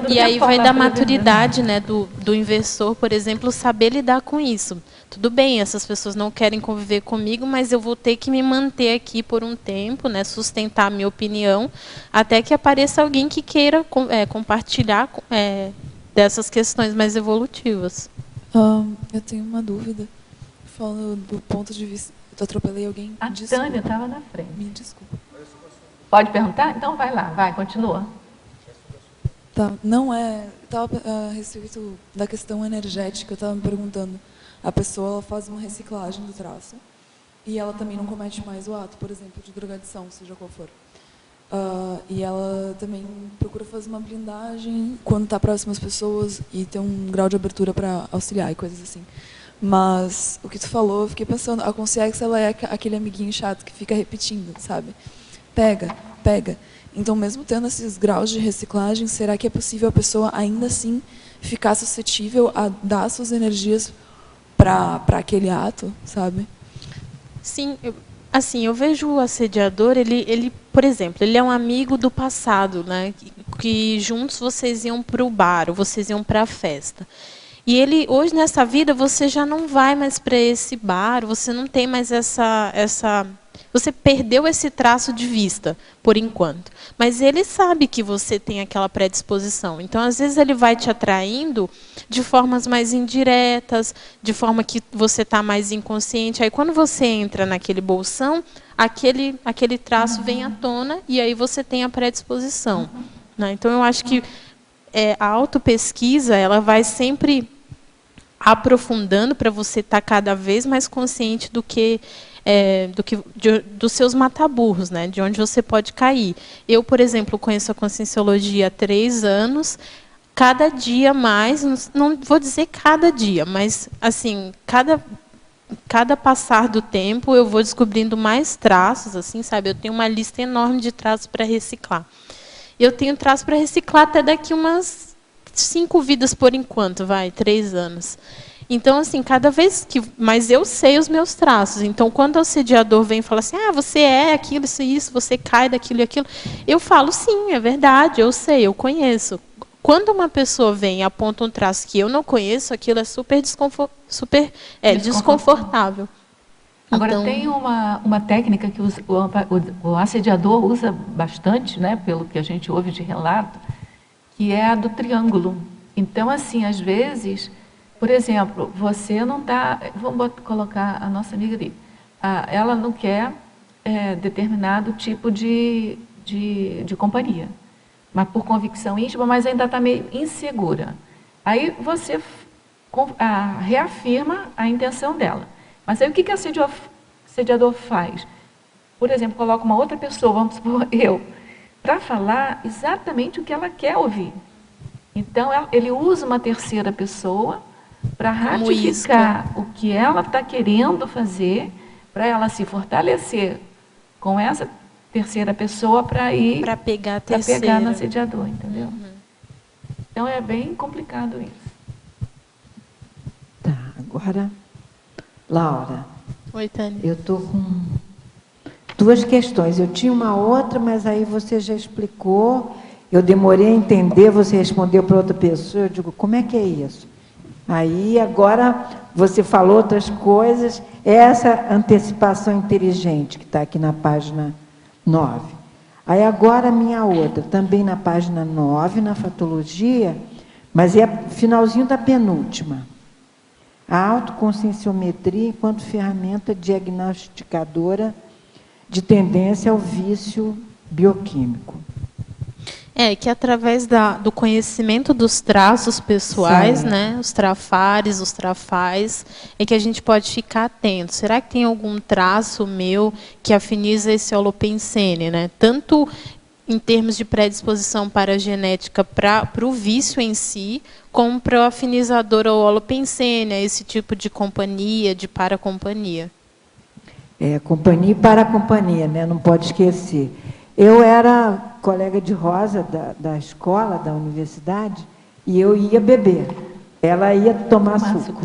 E aí vai da maturidade, né? Do inversor, por exemplo, saber lidar com isso. Tudo bem, essas pessoas não querem conviver comigo, mas eu vou ter que me manter aqui por um tempo, né, sustentar a minha opinião, até que apareça alguém que queira compartilhar dessas questões mais evolutivas. Eu tenho uma dúvida. Falando do ponto de vista... Eu atropelei alguém? A Tânia estava na frente. Me desculpa. Pode perguntar? Então vai lá, continua. Tá, não é... Estava a respeito da questão energética, eu estava me perguntando. A pessoa ela faz uma reciclagem do traço e ela também não comete mais o ato, por exemplo, de drogadição, seja qual for. E ela também procura fazer uma blindagem quando está próximo às pessoas e tem um grau de abertura para auxiliar e coisas assim. Mas o que tu falou, eu fiquei pensando, a consciência ela é aquele amiguinho chato que fica repetindo, sabe? Pega, pega. Então, mesmo tendo esses graus de reciclagem, será que é possível a pessoa ainda assim ficar suscetível a dar suas energias para aquele ato, sabe? Sim, eu vejo o assediador, ele, por exemplo, ele é um amigo do passado, né? Que juntos vocês iam para o bar, ou vocês iam para a festa. E ele, hoje nessa vida, você já não vai mais para esse bar, você não tem mais essa você perdeu esse traço de vista, por enquanto. Mas ele sabe que você tem aquela predisposição. Então, às vezes, ele vai te atraindo de formas mais indiretas, de forma que você está mais inconsciente. Aí, quando você entra naquele bolsão, aquele traço vem à tona e aí você tem a predisposição. Né? Então, eu acho que a autopesquisa, ela vai sempre aprofundando para você estar cada vez mais consciente dos seus mataburros, né? De onde você pode cair. Eu, por exemplo, conheço a Conscienciologia há 3 anos, cada dia mais, não vou dizer cada dia, mas assim, cada passar do tempo eu vou descobrindo mais traços, assim, sabe? Eu tenho uma lista enorme de traços para reciclar. Eu tenho traços para reciclar até daqui umas 5 vidas por enquanto, 3 anos. Então, assim, cada vez que... Mas eu sei os meus traços. Então, quando o assediador vem e fala assim, você é aquilo, isso, você cai daquilo e aquilo, eu falo, sim, é verdade, eu sei, eu conheço. Quando uma pessoa vem e aponta um traço que eu não conheço, aquilo é super desconfortável. Agora, então, tem uma técnica que o assediador usa bastante, né, pelo que a gente ouve de relato, que é a do triângulo. Então, assim, às vezes, por exemplo, você não está... Vamos colocar a nossa amiga ali. Ela não quer determinado tipo de companhia, mas por convicção íntima, mas ainda está meio insegura. Aí você reafirma a intenção dela. Mas aí o que o assediador faz? Por exemplo, coloca uma outra pessoa, vamos supor eu, para falar exatamente o que ela quer ouvir. Então, ele usa uma terceira pessoa para ratificar o que ela está querendo fazer, para ela se fortalecer com essa terceira pessoa para ir... Para pegar no assediador, entendeu? Então, é bem complicado isso. Tá, agora, Laura. Oi, Tânia. Eu estou com 2 questões. Eu tinha uma outra, mas aí você já explicou. Eu demorei a entender, você respondeu para outra pessoa. Eu digo, como é que é isso? Aí, agora, você falou outras coisas. Essa antecipação inteligente, que está aqui na página 9. Aí, agora, a minha outra, também na página 9, na fatologia, mas é finalzinho da penúltima. A autoconscienciometria enquanto ferramenta diagnosticadora de tendência ao vício bioquímico. Que através do conhecimento dos traços pessoais, né, os trafares, os trafais, é que a gente pode ficar atento. Será que tem algum traço meu que afiniza esse holopensene, né? Tanto em termos de predisposição para a genética para o vício em si, como para o afinizador ao holopensene, esse tipo de companhia, de paracompanhia. Companhia e paracompanhia, né? Não pode esquecer. Eu era colega de Rosa da escola, da universidade, e eu ia beber. Ela ia tomar suco.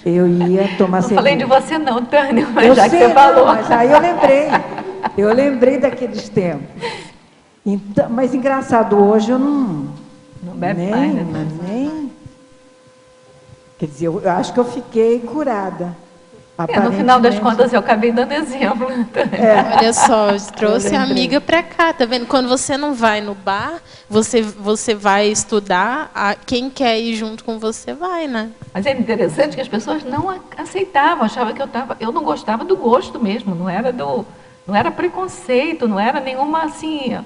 Eu ia tomar cerveja. Não falei de você não, Tânia, mas já que você falou. Mas aí eu lembrei daqueles tempos. Então, mas engraçado, hoje eu não bebe mais, né? Nem. Quer dizer, eu acho que eu fiquei curada. No final das contas, eu acabei dando exemplo. Olha só, eu trouxe a amiga para cá, tá vendo? Quando você não vai no bar, você vai estudar, quem quer ir junto com você vai, né? Mas é interessante que as pessoas não aceitavam, achavam que eu não gostava do gosto mesmo, não era preconceito, não era nenhuma assim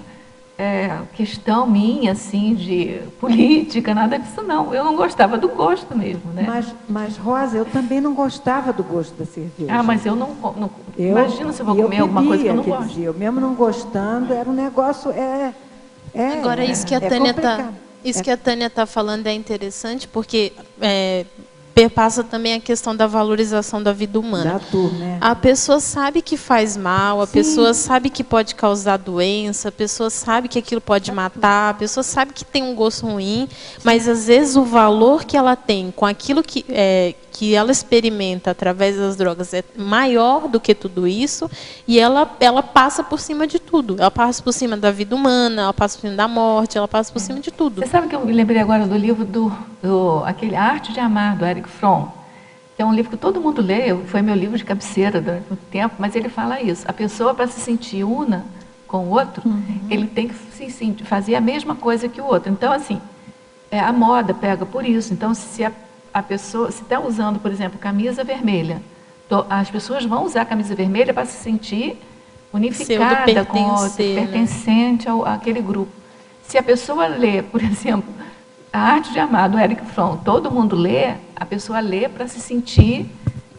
questão minha assim de política, nada disso não. Eu não gostava do gosto mesmo, né? Mas Rosa, eu também não gostava do gosto da cerveja. Mas eu não imagino se eu vou comer alguma coisa que eu não gosto. Dizer, eu mesmo não gostando, era um negócio Agora isso que a Tânia está falando é interessante porque perpassa também a questão da valorização da vida humana. Né? A pessoa sabe que faz mal, a pessoa sabe que pode causar doença, a pessoa sabe que aquilo pode matar, a pessoa sabe que tem um gosto ruim, mas às vezes o valor que ela tem com aquilo que ela experimenta através das drogas é maior do que tudo isso, e ela passa por cima de tudo. Ela passa por cima da vida humana, ela passa por cima da morte, ela passa por cima de tudo. Você sabe que eu me lembrei agora do livro aquele Arte de Amar, do Erich Fromm. é um livro que todo mundo lê, foi meu livro de cabeceira durante muito tempo, mas ele fala isso. A pessoa, para se sentir una com o outro, ele tem que fazer a mesma coisa que o outro. Então, assim, a moda pega por isso. Então, se a pessoa, se está usando, por exemplo, camisa vermelha, as pessoas vão usar a camisa vermelha para se sentir unificada com o outro, pertencente àquele grupo. Se a pessoa lê, por exemplo, A Arte de Amar, do Erich Fromm, todo mundo lê, a pessoa lê para se sentir,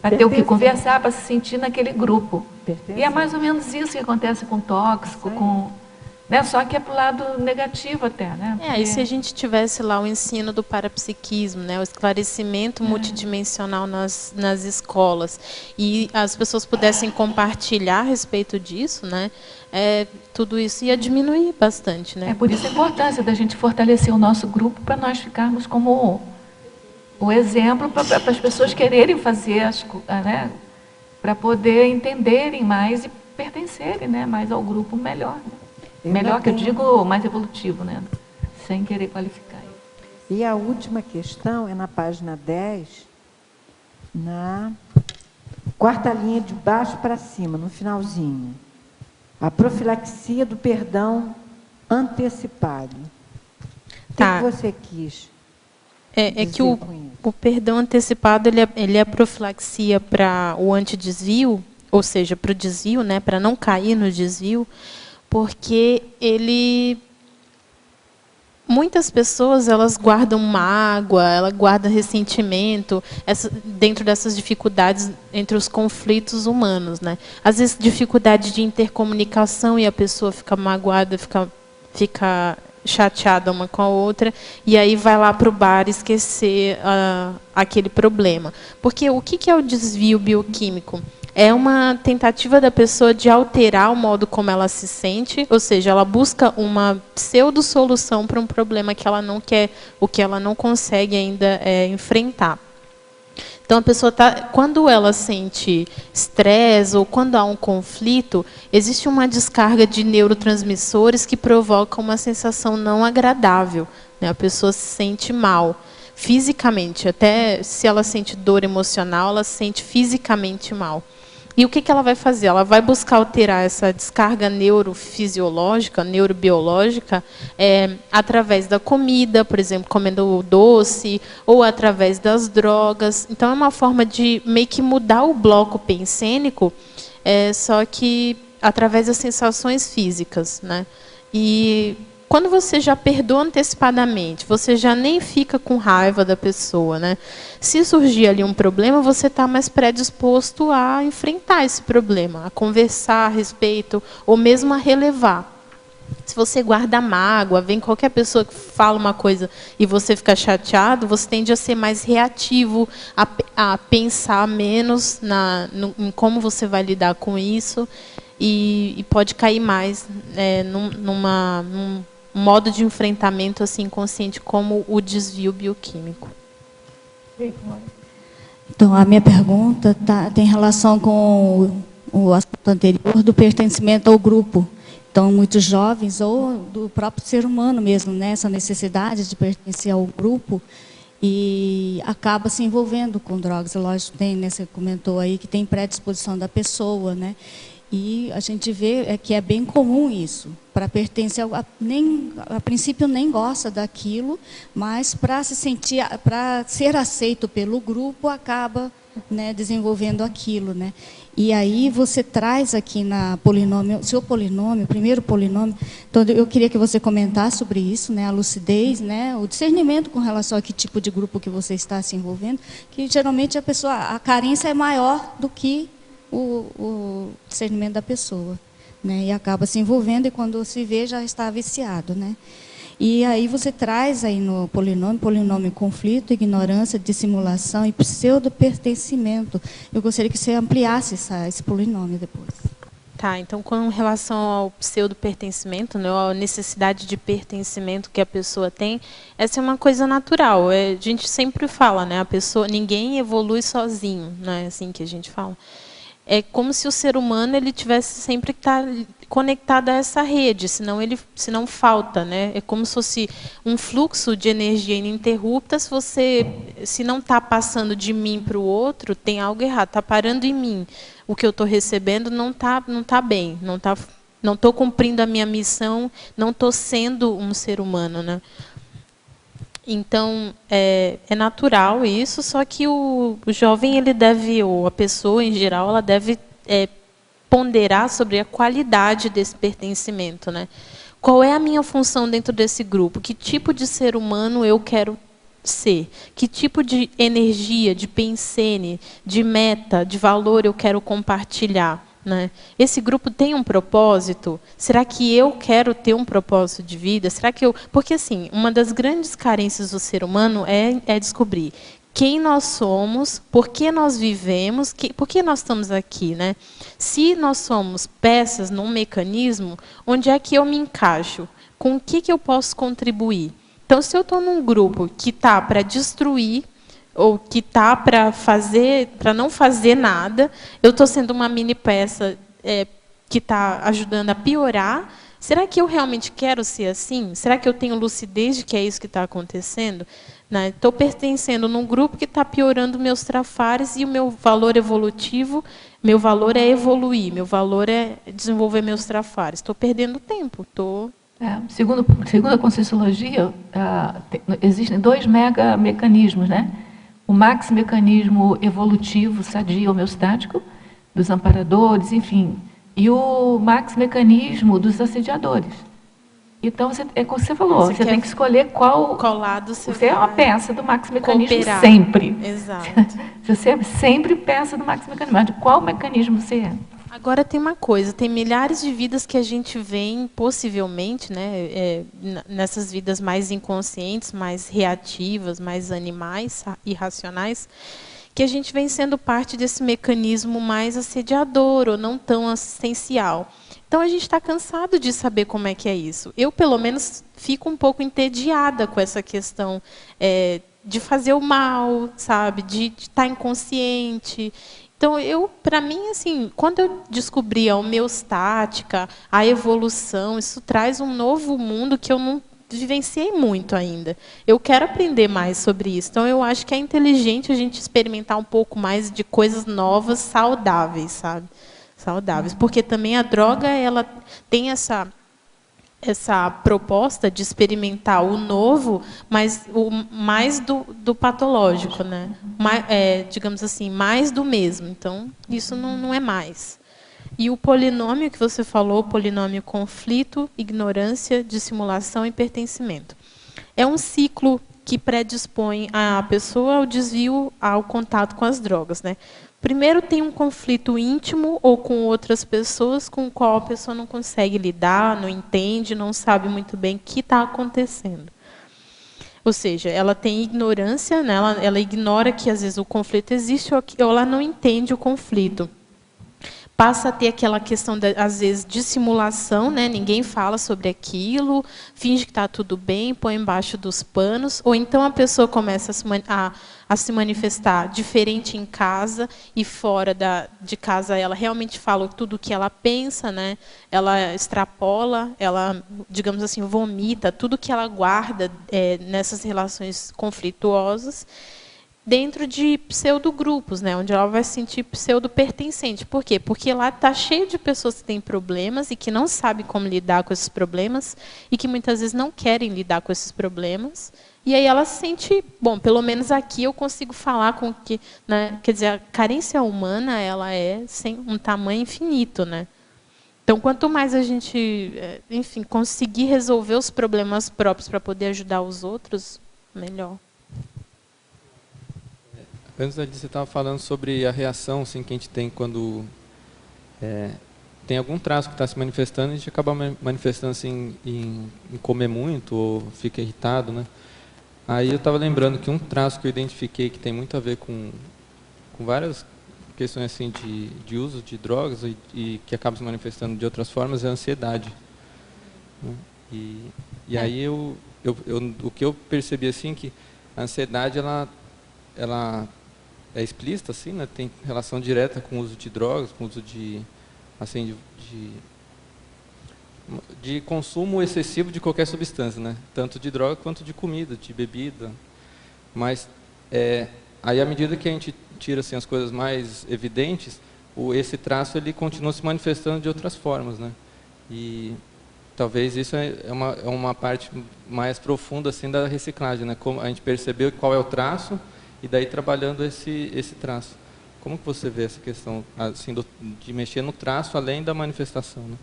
para ter o que conversar, para se sentir naquele grupo. E é mais ou menos isso que acontece com tóxico, né? Só que é para o lado negativo até, né? E se a gente tivesse lá o ensino do parapsiquismo, né, o esclarecimento multidimensional nas escolas, e as pessoas pudessem compartilhar a respeito disso, né, tudo isso ia diminuir bastante, né? É por isso a importância da gente fortalecer o nosso grupo para nós ficarmos como o exemplo para as pessoas quererem fazer, né, para poder entenderem mais e pertencerem, né, mais ao grupo melhor, né? Melhor que eu digo, mais evolutivo, né? Sem querer qualificar. E a última questão é na página 10, na quarta linha de baixo para cima, no finalzinho. A profilaxia do perdão antecipado. O que você quis dizer que o perdão antecipado ele é profilaxia para o antidesvio, ou seja, para o desvio, né? Para não cair no desvio. Porque muitas pessoas elas guardam mágoa, elas guardam ressentimento dentro dessas dificuldades entre os conflitos humanos, né? Às vezes dificuldade de intercomunicação e a pessoa fica magoada, fica chateada uma com a outra e aí vai lá para o bar esquecer aquele problema. Porque o que é o desvio bioquímico? É uma tentativa da pessoa de alterar o modo como ela se sente, ou seja, ela busca uma pseudo-solução para um problema que ela não quer, o que ela não consegue ainda enfrentar. Então, a pessoa quando ela sente estresse ou quando há um conflito, existe uma descarga de neurotransmissores que provoca uma sensação não agradável, né? A pessoa se sente mal. Fisicamente, até se ela sente dor emocional, ela se sente fisicamente mal. E o que ela vai fazer? Ela vai buscar alterar essa descarga neurofisiológica, neurobiológica, através da comida, por exemplo, comendo doce, ou através das drogas. Então, é uma forma de meio que mudar o bloco pensênico, só que através das sensações físicas, né? E quando você já perdoa antecipadamente, você já nem fica com raiva da pessoa, né? Se surgir ali um problema, você está mais predisposto a enfrentar esse problema, a conversar a respeito, ou mesmo a relevar. Se você guarda mágoa, vem qualquer pessoa que fala uma coisa e você fica chateado, você tende a ser mais reativo, a pensar menos em como você vai lidar com isso, e pode cair mais num modo de enfrentamento assim inconsciente como o desvio bioquímico. Então, a minha pergunta tem relação com o assunto anterior do pertencimento ao grupo. Então, muitos jovens, ou do próprio ser humano mesmo, né, essa necessidade de pertencer ao grupo, e acaba se envolvendo com drogas. Lógico, você comentou aí que tem predisposição da pessoa, né? E a gente vê que é bem comum isso. Para pertencer, a princípio nem gosta daquilo, mas para ser aceito pelo grupo, acaba, né, desenvolvendo aquilo, né? E aí você traz aqui na polinômio, seu polinômio, o primeiro polinômio. Então eu queria que você comentasse sobre isso, né, a lucidez, né, o discernimento com relação a que tipo de grupo que você está se envolvendo, que geralmente a carência é maior do que o discernimento da pessoa, né? E acaba se envolvendo e quando se vê já está viciado, né? E aí você traz aí no polinômio conflito, ignorância, dissimulação e pseudo-pertencimento. Eu gostaria que você ampliasse esse polinômio depois. Tá, então com relação ao pseudo-pertencimento, né, a necessidade de pertencimento que a pessoa tem, essa é uma coisa natural. A gente sempre fala, né, ninguém evolui sozinho, né, assim que a gente fala. é como se o ser humano ele tivesse sempre que estar conectado a essa rede, senão falta, né? É como se fosse um fluxo de energia ininterrupta. Se não está passando de mim para o outro, tem algo errado. Está parando em mim. O que eu estou recebendo não tá bem, não estou cumprindo a minha missão, não estou sendo um ser humano, né? Então, é natural isso, só que o jovem, ele deve, ou a pessoa em geral, ela deve ponderar sobre a qualidade desse pertencimento, né? Qual é a minha função dentro desse grupo? Que tipo de ser humano eu quero ser? Que tipo de energia, de pensene, de meta, de valor eu quero compartilhar? Né? Esse grupo tem um propósito? Será que eu quero ter um propósito de vida? Será que eu... Porque, assim, uma das grandes carências do ser humano é descobrir quem nós somos, por que nós vivemos, por que nós estamos aqui. Né? Se nós somos peças num mecanismo, onde é que eu me encaixo? Com o que eu posso contribuir? Então, se eu estou num grupo que está para destruir, ou que está para não fazer nada, eu estou sendo uma mini peça que está ajudando a piorar. Será que eu realmente quero ser assim? Será que eu tenho lucidez de que é isso que está acontecendo? Estou pertencendo num grupo que está piorando meus trafares e o meu valor evolutivo, meu valor é evoluir, meu valor é desenvolver meus trafares. Estou perdendo tempo. Segundo a Conscienciologia, existem 2 mega mecanismos, né? O max-mecanismo evolutivo, sadio, homeostático, dos amparadores, enfim, e o max-mecanismo dos assediadores. Então, é como você falou, você tem que escolher qual lado você é uma peça do max-mecanismo cooperar. Sempre. Exato. Você é sempre peça do max-mecanismo. Mas de qual mecanismo você é? Agora tem uma coisa, tem milhares de vidas que a gente vê, possivelmente, né, nessas vidas mais inconscientes, mais reativas, mais animais, irracionais, que a gente vem sendo parte desse mecanismo mais assediador ou não tão assistencial. Então, a gente está cansado de saber como é que é isso. Eu, pelo menos, fico um pouco entediada com essa questão de fazer o mal, sabe, de estar inconsciente. Então, para mim, assim, quando eu descobri a homeostática, a evolução, isso traz um novo mundo que eu não vivenciei muito ainda. Eu quero aprender mais sobre isso. Então, eu acho que é inteligente a gente experimentar um pouco mais de coisas novas, saudáveis, sabe? Saudáveis. Porque também a droga, ela tem essa proposta de experimentar o novo, mas mais do patológico, né? Digamos assim, mais do mesmo. Então, isso não é mais. E o polinômio que você falou, polinômio conflito, ignorância, dissimulação e pertencimento. É um ciclo que predispõe a pessoa ao desvio, ao contato com as drogas, né? Primeiro tem um conflito íntimo ou com outras pessoas com o qual a pessoa não consegue lidar, não entende, não sabe muito bem o que está acontecendo. Ou seja, ela tem ignorância, né? Ela ignora que às vezes o conflito existe ou ela não entende o conflito. Passa a ter aquela questão, às vezes, de simulação, né? Ninguém fala sobre aquilo, finge que está tudo bem, põe embaixo dos panos, ou então a pessoa começa a se manifestar diferente em casa e fora de casa ela realmente fala tudo o que ela pensa, né? Ela extrapola, ela, digamos assim, vomita tudo que ela guarda nessas relações conflituosas, dentro de pseudogrupos, né, onde ela vai se sentir pseudo-pertencente. Por quê? Porque lá está cheio de pessoas que têm problemas e que não sabem como lidar com esses problemas e que muitas vezes não querem lidar com esses problemas. E aí ela se sente, bom, pelo menos aqui eu consigo falar com que... Né, quer dizer, a carência humana ela é sem um tamanho infinito. Né? Então, quanto mais a gente, enfim, conseguir resolver os problemas próprios para poder ajudar os outros, melhor. Antes você estava falando sobre a reação assim, que a gente tem quando tem algum traço que está se manifestando, a gente acaba manifestando assim, em comer muito ou fica irritado. Né? Aí eu estava lembrando que um traço que eu identifiquei que tem muito a ver com várias questões assim, de uso de drogas e que acaba se manifestando de outras formas é a ansiedade. Né? E aí o que eu percebi assim que a ansiedade ela explícita, assim, né? Tem relação direta com o uso de drogas, com o uso de consumo excessivo de qualquer substância, né? Tanto de droga quanto de comida, de bebida. Mas aí, à medida que a gente tira assim, as coisas mais evidentes, esse traço ele continua se manifestando de outras formas, né? E talvez isso é uma parte mais profunda assim da reciclagem, né? Como a gente percebeu qual é o traço e daí trabalhando esse traço. Como que você vê essa questão assim de mexer no traço além da manifestação, né?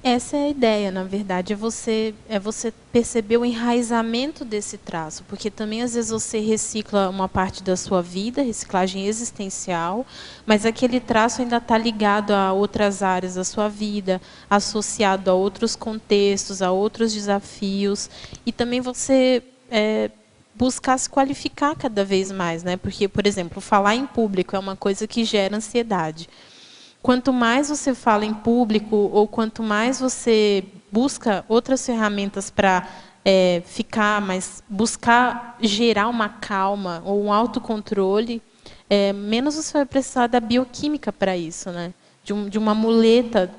Essa é a ideia, na verdade, é você perceber o enraizamento desse traço, porque também às vezes você recicla uma parte da sua vida, reciclagem existencial, mas aquele traço ainda está ligado a outras áreas da sua vida, associado a outros contextos, a outros desafios, e também você buscar se qualificar cada vez mais, né? Porque, por exemplo, falar em público é uma coisa que gera ansiedade. Quanto mais você fala em público ou quanto mais você busca outras ferramentas para buscar gerar uma calma ou um autocontrole, menos você vai precisar da bioquímica para isso, né? De uma muleta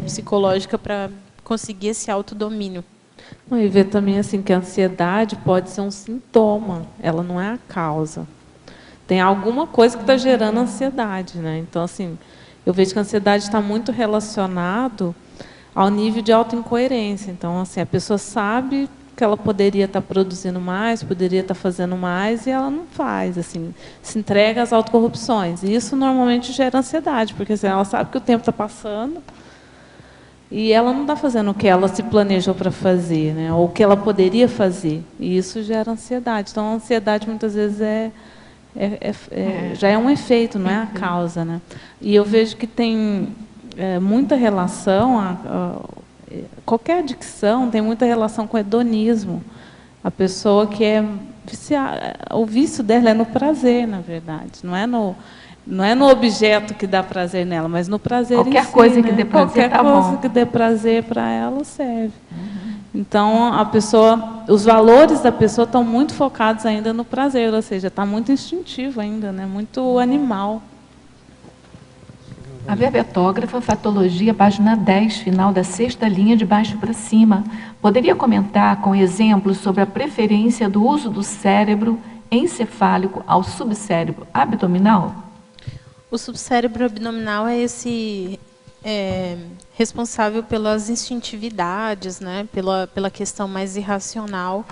psicológica para conseguir esse autodomínio. E ver também assim que a ansiedade pode ser um sintoma, ela não é a causa. Tem alguma coisa que está gerando ansiedade, né? Então, assim, eu vejo que a ansiedade está muito relacionado ao nível de autoincoerência. Então, assim, a pessoa sabe que ela poderia estar produzindo mais, poderia estar fazendo mais, e ela não faz, assim, se entrega às autocorrupções. E isso normalmente gera ansiedade, porque assim, ela sabe que o tempo está passando e ela não está fazendo o que ela se planejou para fazer, né? Ou o que ela poderia fazer. E isso gera ansiedade. Então, a ansiedade, muitas vezes, já é um efeito, não é a causa, né? E eu vejo que tem muita relação, qualquer adicção tem muita relação com o hedonismo. A pessoa que é viciada, o vício dela é no prazer, na verdade, não é no objeto que dá prazer nela, mas no prazer qualquer em si, coisa, né? Que dê prazer, qualquer coisa que dê prazer para ela serve. Então, os valores da pessoa estão muito focados ainda no prazer, ou seja, está muito instintivo ainda, né? Muito animal. A verbetógrafa, Fatologia, página 10, final da 6ª linha de baixo para cima. Poderia comentar com exemplos sobre a preferência do uso do cérebro encefálico ao subcérebro abdominal? O subcérebro abdominal é esse responsável pelas instintividades, né? Pela questão mais irracional,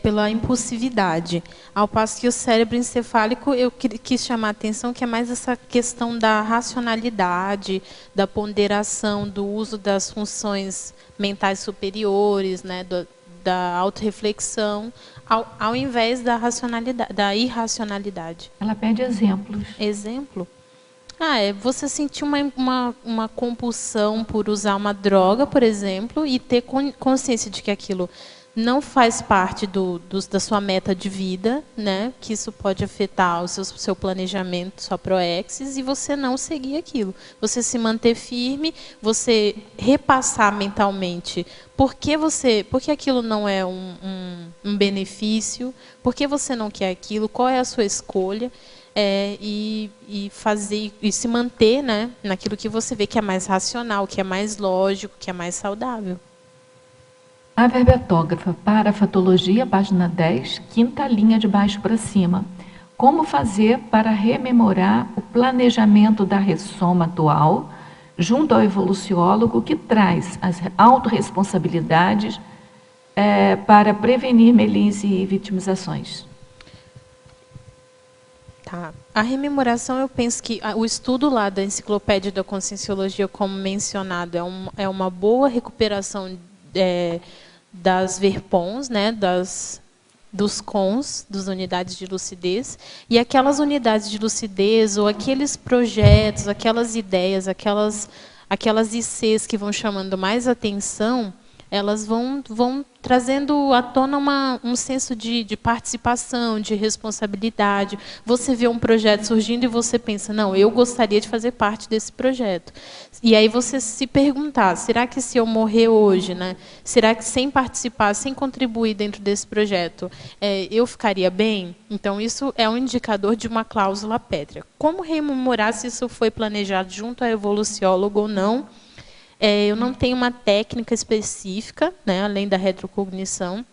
pela impulsividade. Ao passo que o cérebro encefálico, eu quis chamar a atenção que é mais essa questão da racionalidade, da ponderação, do uso das funções mentais superiores, né? Da autorreflexão, ao invés da racionalidade, da irracionalidade. Ela pede exemplos. Exemplo? Você sentir uma compulsão por usar uma droga, por exemplo, e ter consciência de que aquilo não faz parte da sua meta de vida, né? Que isso pode afetar o seu planejamento, sua proexis, e você não seguir aquilo. Você se manter firme, você repassar mentalmente por que aquilo não é um benefício, por que você não quer aquilo, qual é a sua escolha. E fazer e se manter, né, naquilo que você vê que é mais racional, que é mais lógico, que é mais saudável. A verbetógrafa, para Fatologia, página 10, 5ª linha de baixo para cima. Como fazer para rememorar o planejamento da ressoma atual junto ao evoluciólogo que traz as autorresponsabilidades para prevenir melise e vitimizações? Tá. A rememoração, eu penso que o estudo lá da Enciclopédia da Conscienciologia, como mencionado, é uma boa recuperação das VERPONs, né, dos CONs, das unidades de lucidez, e aquelas unidades de lucidez, ou aqueles projetos, aquelas ideias, aquelas ICs que vão chamando mais atenção, elas vão trazendo à tona um senso de participação, de responsabilidade. Você vê um projeto surgindo e você pensa, não, eu gostaria de fazer parte desse projeto. E aí você se perguntar, será que se eu morrer hoje, né, será que sem participar, sem contribuir dentro desse projeto, eu ficaria bem? Então, isso é um indicador de uma cláusula pétrea. Como rememorar se isso foi planejado junto ao evoluciólogo ou não? Eu não tenho uma técnica específica, né, além da retrocognição,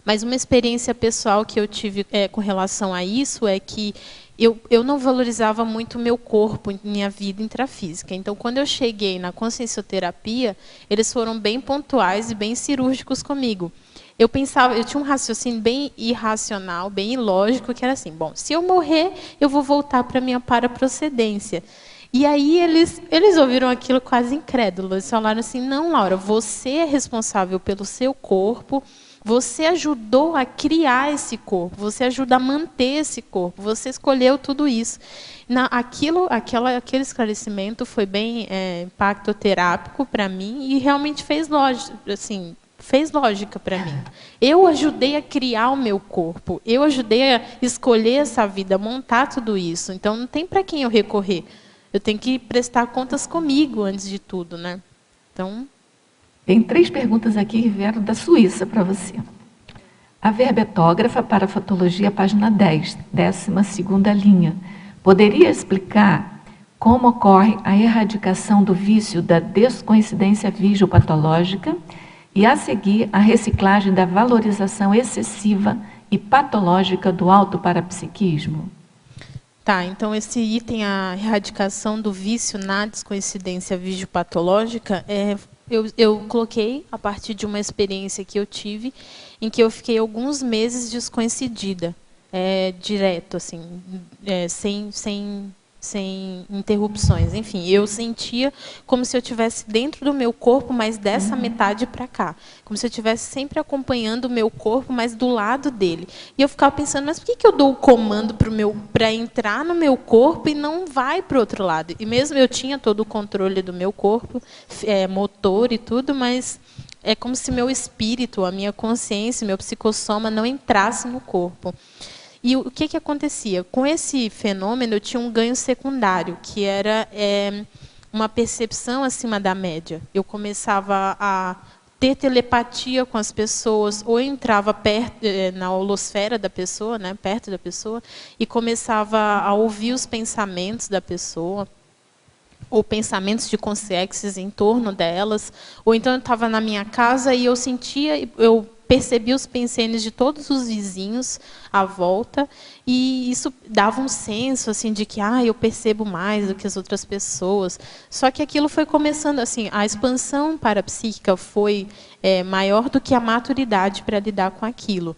mas uma experiência pessoal que eu tive com relação a isso é que eu não valorizava muito o meu corpo, minha vida intrafísica. Então, quando eu cheguei na consciencioterapia, eles foram bem pontuais e bem cirúrgicos comigo. Eu tinha um raciocínio bem irracional, bem ilógico, que era assim, bom, se eu morrer, eu vou voltar para a minha paraprocedência. E aí eles ouviram aquilo quase incrédulos. Eles falaram assim, não, Laura, você é responsável pelo seu corpo, você ajudou a criar esse corpo, você ajuda a manter esse corpo, você escolheu tudo isso. Aquele esclarecimento foi bem impactoterápico para mim e realmente fez lógica para mim. Eu ajudei a criar o meu corpo, eu ajudei a escolher essa vida, montar tudo isso. Então, não tem para quem eu recorrer. Eu tenho que prestar contas comigo, antes de tudo, né? Então... Tem 3 perguntas aqui que vieram da Suíça para você. A verbetógrafa para fotologia, página 10, 12ª linha. Poderia explicar como ocorre a erradicação do vício da descoincidência vigio-patológica e, a seguir, a reciclagem da valorização excessiva e patológica do autoparapsiquismo? Tá, então esse item, a erradicação do vício na descoincidência vigio-patológica, eu coloquei a partir de uma experiência que eu tive, em que eu fiquei alguns meses descoincidida, direto, assim, sem interrupções. Enfim, eu sentia como se eu estivesse dentro do meu corpo, mas dessa metade para cá. Como se eu estivesse sempre acompanhando o meu corpo, mas do lado dele. E eu ficava pensando, mas por que eu dou o comando para entrar no meu corpo e não vai para o outro lado? E mesmo eu tinha todo o controle do meu corpo, motor e tudo, mas é como se meu espírito, a minha consciência, meu psicossoma não entrasse no corpo. E o que acontecia? Com esse fenômeno, eu tinha um ganho secundário, que era uma percepção acima da média. Eu começava a ter telepatia com as pessoas, ou entrava na holosfera da pessoa, né, perto da pessoa, e começava a ouvir os pensamentos da pessoa, ou pensamentos de consciências em torno delas, ou então eu estava na minha casa e eu percebi os pensamentos de todos os vizinhos à volta, e isso dava um senso assim de que eu percebo mais do que as outras pessoas. Só que aquilo foi começando assim, a expansão parapsíquica foi maior do que a maturidade para lidar com aquilo.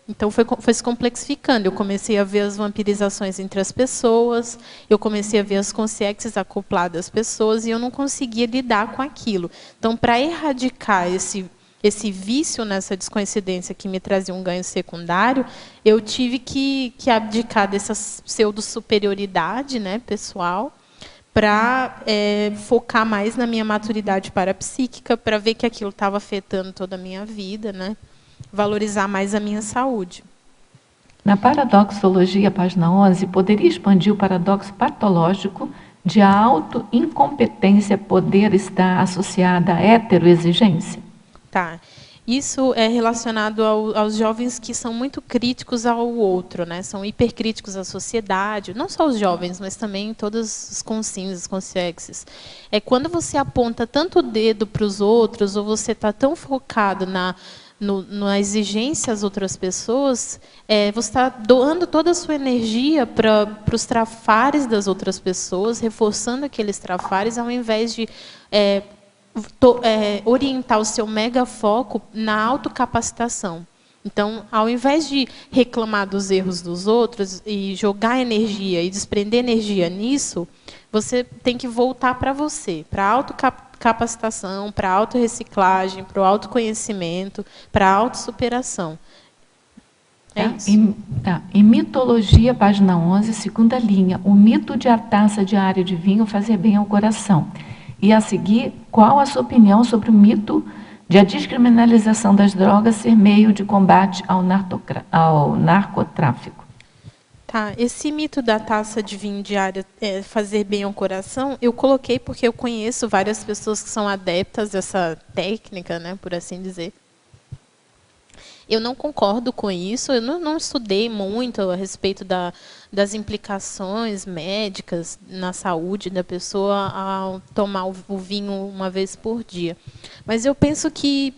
Então foi se complexificando. Eu comecei a ver as vampirizações entre as pessoas, eu comecei a ver as consciências acopladas às pessoas, e eu não conseguia lidar com aquilo. Então, para erradicar esse vício nessa descoincidência que me trazia um ganho secundário, eu tive que abdicar dessa pseudo-superioridade, né, pessoal, para focar mais na minha maturidade parapsíquica, para ver que aquilo estava afetando toda a minha vida, né, valorizar mais a minha saúde. Na paradoxologia, página 11, poderia expandir o paradoxo patológico de a auto-incompetência poder estar associada à heteroexigência? Tá. Isso é relacionado aos jovens que são muito críticos ao outro, né? São hipercríticos à sociedade, não só os jovens, mas também todos os conscientes, os consciexes. Quando você aponta tanto o dedo para os outros, ou você está tão focado na exigência às outras pessoas, você está doando toda a sua energia para os trafares das outras pessoas, reforçando aqueles trafares, ao invés de orientar o seu megafoco na autocapacitação. Então, ao invés de reclamar dos erros dos outros e jogar energia e desprender energia nisso, você tem que voltar para você, para a autocapacitação, para a autorreciclagem, para o autoconhecimento, para a autossuperação. Isso. Em mitologia, página 11, 2ª linha, o mito de a taça diária de vinho fazer bem ao coração. E a seguir, qual a sua opinião sobre o mito de a descriminalização das drogas ser meio de combate ao narcotráfico. Tá, esse mito da taça de vinho diária fazer bem ao coração, eu coloquei porque eu conheço várias pessoas que são adeptas dessa técnica, né, por assim dizer. Eu não concordo com isso, eu não estudei muito a respeito das implicações médicas na saúde da pessoa ao tomar o vinho uma vez por dia. Mas eu penso que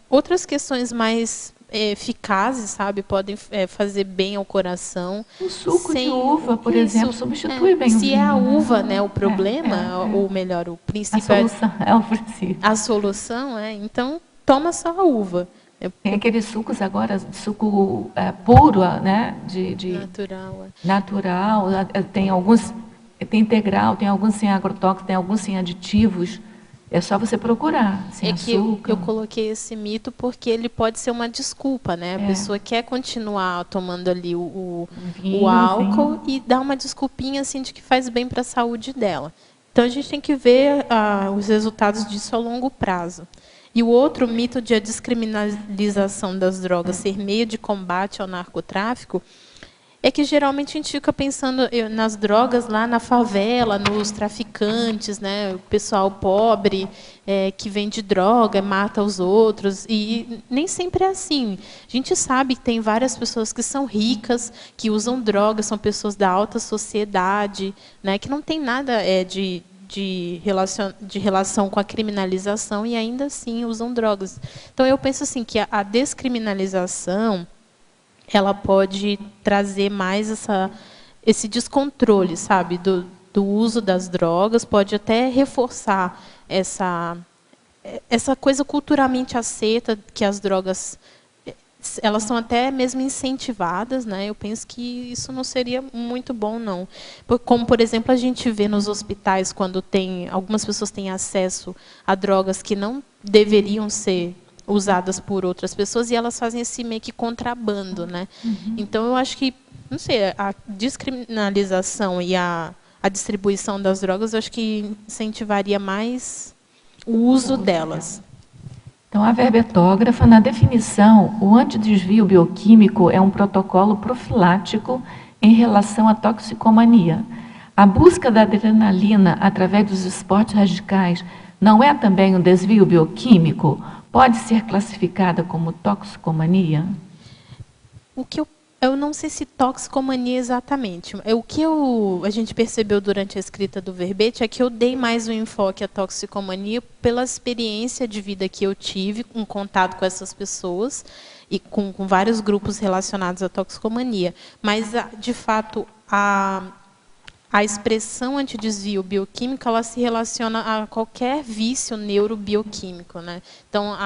outras questões mais eficazes, sabe, podem fazer bem ao coração. O suco de uva, por exemplo, substitui bem o vinho. Se é a uva, né, o problema, ou melhor, o princípio... A solução é o princípio. A solução, então toma só a uva. Tem aqueles sucos agora, suco puro, né, natural. Tem alguns, tem integral, tem alguns sem agrotóxicos, tem alguns sem aditivos. É só você procurar, sem açúcar. Eu coloquei esse mito porque ele pode ser uma desculpa, né? A pessoa quer continuar tomando ali o álcool e dá uma desculpinha assim de que faz bem para a saúde dela. Então a gente tem que ver os resultados disso a longo prazo. E o outro mito de a descriminalização das drogas ser meio de combate ao narcotráfico é que geralmente a gente fica pensando nas drogas lá na favela, nos traficantes, né, o pessoal pobre que vende droga, mata os outros, e nem sempre é assim. A gente sabe que tem várias pessoas que são ricas, que usam drogas, são pessoas da alta sociedade, né, que não tem nada de relação com a criminalização e ainda assim usam drogas. Então eu penso assim que a descriminalização ela pode trazer mais esse descontrole, sabe, do uso das drogas, pode até reforçar essa coisa culturalmente aceita que as drogas elas são até mesmo incentivadas, né? Eu penso que isso não seria muito bom, não. Como, por exemplo, a gente vê nos hospitais, quando algumas pessoas têm acesso a drogas que não deveriam ser usadas por outras pessoas, e elas fazem esse meio que contrabando, né? Então, eu acho que, não sei, a descriminalização e a distribuição das drogas, eu acho que incentivaria mais o uso delas. Então, a verbetógrafa, na definição, o antidesvio bioquímico é um protocolo profilático em relação à toxicomania. A busca da adrenalina através dos esportes radicais não é também um desvio bioquímico? Pode ser classificada como toxicomania? Eu não sei se toxicomania exatamente. O que a gente percebeu durante a escrita do verbete é que eu dei mais um enfoque à toxicomania pela experiência de vida que eu tive, um contato com essas pessoas e com vários grupos relacionados à toxicomania. Mas, de fato, a expressão antidesvio bioquímica ela se relaciona a qualquer vício neurobioquímico, né? Então,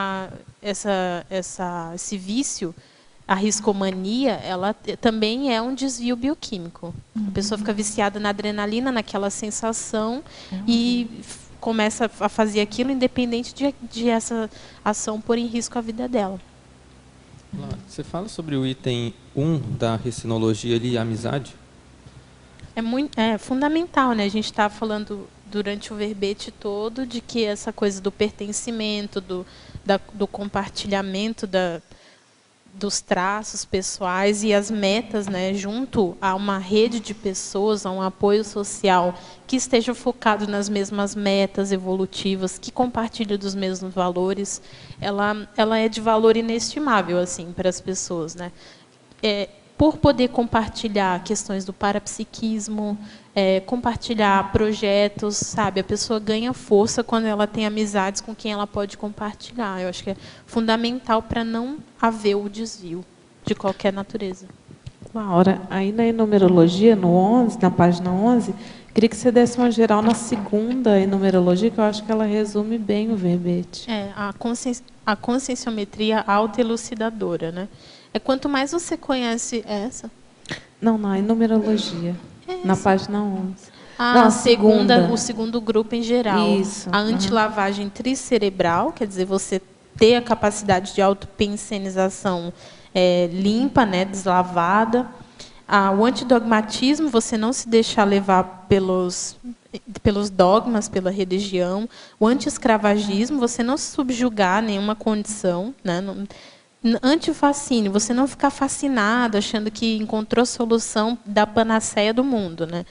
esse vício, a riscomania, ela também é um desvio bioquímico. A pessoa fica viciada na adrenalina, naquela sensação, e começa a fazer aquilo independente de essa ação pôr em risco a vida dela. Você fala sobre o item 1 da ricinologia ali, amizade? É fundamental, né? A gente está falando durante o verbete todo de que essa coisa do pertencimento, do compartilhamento dos traços pessoais e as metas, né, junto a uma rede de pessoas, a um apoio social que esteja focado nas mesmas metas evolutivas, que compartilha dos mesmos valores, ela é de valor inestimável assim para as pessoas, né? Por poder compartilhar questões do parapsiquismo, compartilhar projetos, sabe? A pessoa ganha força quando ela tem amizades com quem ela pode compartilhar. Eu acho que é fundamental para não haver o desvio de qualquer natureza. Laura, aí na enumerologia, no 11, na página 11, queria que você desse uma geral na segunda enumerologia, que eu acho que ela resume bem o verbete. A conscienciometria autoelucidadora, né? Quanto mais você conhece essa... Não, na enumerologia, na página 11. Não, o segundo grupo em geral. Isso. A antilavagem tricerebral, quer dizer, você ter a capacidade de autopensenização limpa, né, deslavada. O antidogmatismo, você não se deixar levar pelos pelos dogmas, pela religião. O anti-escravagismo, você não se subjugar a nenhuma condição, né? Antifascínio, você não ficar fascinado, achando que encontrou solução da panaceia do mundo, né?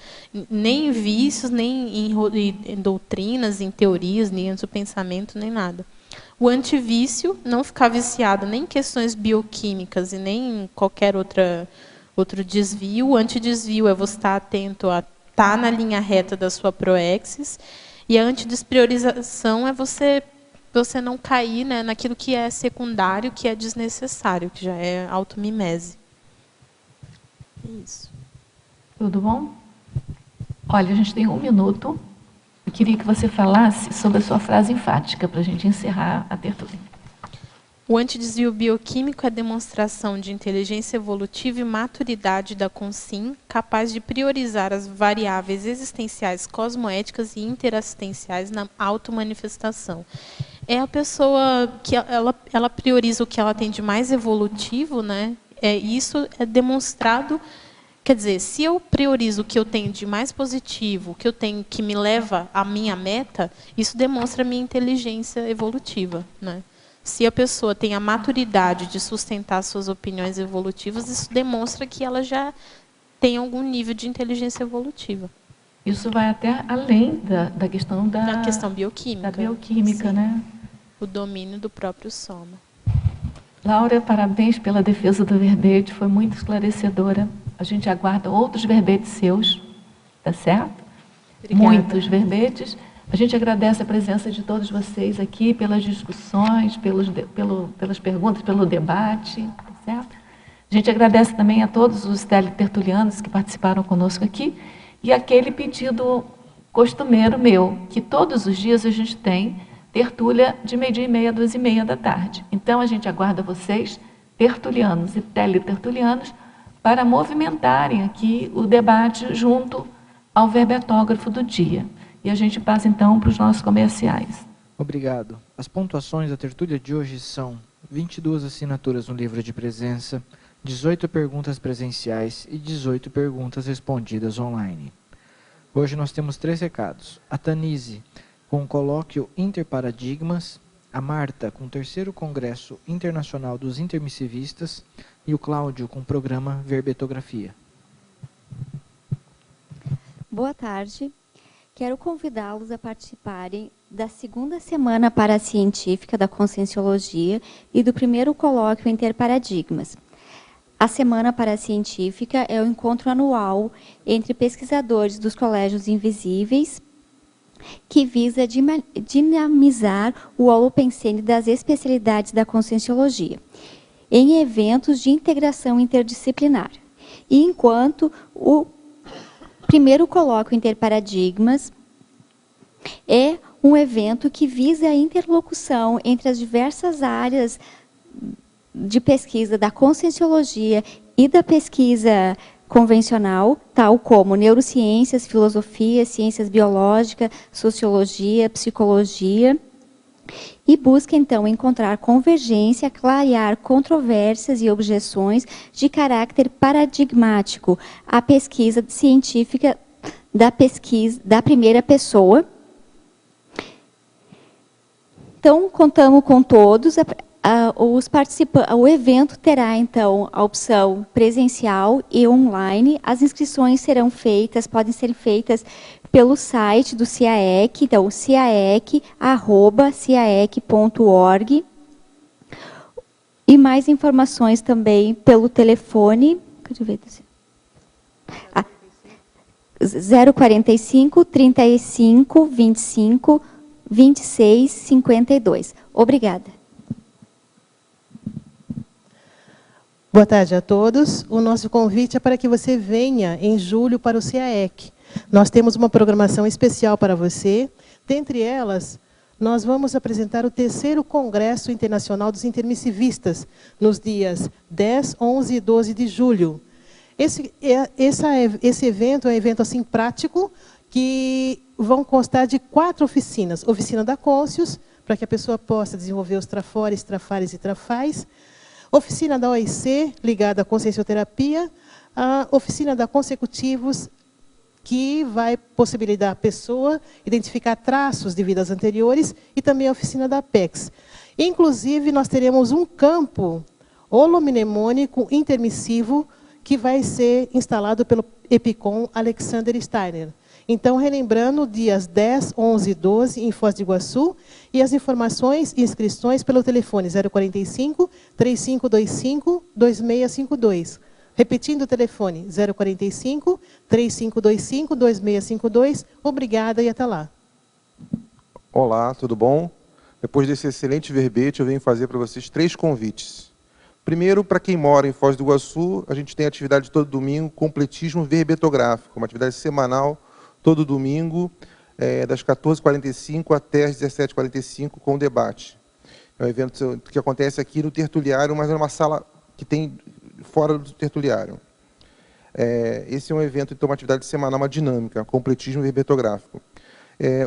Nem em vícios, nem em doutrinas, em teorias, nem no pensamento, nem nada. O antivício, não ficar viciado nem em questões bioquímicas e nem em qualquer outro desvio. O antidesvio é você estar atento a estar na linha reta da sua proexis. E a antidespriorização é você não cair, né, naquilo que é secundário, que é desnecessário, que já é automimese. É isso. Tudo bom? Olha, a gente tem 1 minuto. Eu queria que você falasse sobre a sua frase enfática, para a gente encerrar a tertúlia. O antidesvio bioquímico é a demonstração de inteligência evolutiva e maturidade da consim, capaz de priorizar as variáveis existenciais, cosmoéticas e interassistenciais na automanifestação. É a pessoa que ela prioriza o que ela tem de mais evolutivo, né? Isso é demonstrado. Quer dizer, se eu priorizo o que eu tenho de mais positivo, o que eu tenho que me leva à minha meta, isso demonstra a minha inteligência evolutiva, né? Se a pessoa tem a maturidade de sustentar suas opiniões evolutivas, isso demonstra que ela já tem algum nível de inteligência evolutiva. Isso vai até além da questão da questão bioquímica. Da bioquímica, sim, né? O domínio do próprio soma. Laura, parabéns pela defesa do verbete, foi muito esclarecedora. A gente aguarda outros verbetes seus, tá certo? Obrigada. Muitos verbetes. A gente agradece a presença de todos vocês aqui, pelas discussões, pelas perguntas, pelo debate, tá certo? A gente agradece também a todos os teletertulianos que participaram conosco aqui e aquele pedido costumeiro meu, que todos os dias a gente tem tertúlia de 12h30 a 2h30 da tarde. Então, a gente aguarda vocês, tertulianos e teletertulianos, para movimentarem aqui o debate junto ao verbetógrafo do dia. E a gente passa, então, para os nossos comerciais. Obrigado. As pontuações da tertúlia de hoje são 22 assinaturas no livro de presença, 18 perguntas presenciais e 18 perguntas respondidas online. Hoje nós temos 3 recados. A Tanise, com o colóquio Interparadigmas, a Marta, com o 3º Congresso Internacional dos Intermissivistas, e o Cláudio, com o programa Verbetografia. Boa tarde. Quero convidá-los a participarem da 2ª Semana Paracientífica da Conscienciologia e do 1º Colóquio Interparadigmas. A Semana Paracientífica é o encontro anual entre pesquisadores dos colégios invisíveis, que visa dinamizar o holopensene das especialidades da Conscienciologia, em eventos de integração interdisciplinar. E enquanto o 1º Colóquio Interparadigmas é um evento que visa a interlocução entre as diversas áreas de pesquisa da Conscienciologia e da pesquisa convencional, tal como neurociências, filosofia, ciências biológicas, sociologia, psicologia, e busca, então, encontrar convergência, clarear controvérsias e objeções de caráter paradigmático à pesquisa científica da primeira pessoa. Então, contamos com todos. O evento terá, então, a opção presencial e online. As inscrições podem ser feitas pelo site do CIAEC, então, ciaec@ciaec.org. E mais informações também pelo telefone. 045 35 25 26 52. Obrigada. Boa tarde a todos. O nosso convite é para que você venha em julho para o CIAEC. Nós temos uma programação especial para você. Dentre elas, nós vamos apresentar o 3º Congresso Internacional dos Intermissivistas, nos dias 10, 11 e 12 de julho. Esse evento é um evento assim, prático, que vão constar de 4 oficinas. Oficina da Conscius, para que a pessoa possa desenvolver os trafores, trafares e trafais. Oficina da OIC, ligada à consciencioterapia. A oficina da Consecutivos, que vai possibilitar a pessoa identificar traços de vidas anteriores, e também a oficina da Apex. Inclusive, nós teremos um campo holomnemônico intermissivo que vai ser instalado pelo EPICOM Alexander Steiner. Então, relembrando, dias 10, 11 e 12, em Foz do Iguaçu, e as informações e inscrições pelo telefone 045-3525-2652. Repetindo o telefone, 045-3525-2652. Obrigada e até lá. Olá, tudo bom? Depois desse excelente verbete, eu venho fazer para vocês 3 convites. Primeiro, para quem mora em Foz do Iguaçu, a gente tem atividade todo domingo, completismo verbetográfico, uma atividade semanal, todo domingo, das 14h45 até as 17h45, com debate. É um evento que acontece aqui no Tertuliário, mas é uma sala que tem fora do Tertuliário. Esse é um evento, então, uma atividade semanal, uma dinâmica, completismo verbetográfico.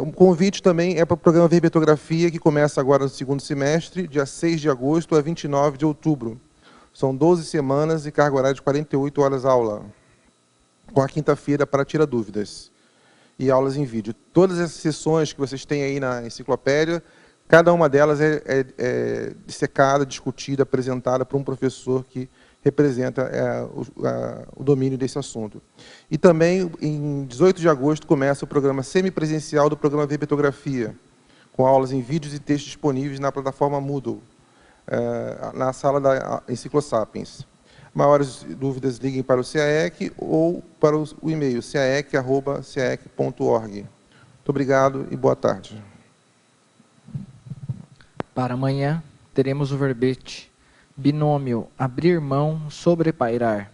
Um convite também é para o programa Verbetografia, que começa agora no 2º semestre, dia 6 de agosto a 29 de outubro. São 12 semanas e carga horária de 48 horas aula, com a quinta-feira para tirar dúvidas. E aulas em vídeo. Todas essas sessões que vocês têm aí na enciclopédia, cada uma delas é dissecada, discutida, apresentada por um professor que representa o domínio desse assunto. E também, em 18 de agosto, começa o programa semipresencial do programa Verbetografia, com aulas em vídeos e textos disponíveis na plataforma Moodle, na sala da Enciclosapiens. Maiores dúvidas, liguem para o CAEC ou para o e-mail caec@caec.org. Muito obrigado e boa tarde. Para amanhã, teremos o verbete binômio abrir mão, sobrepairar.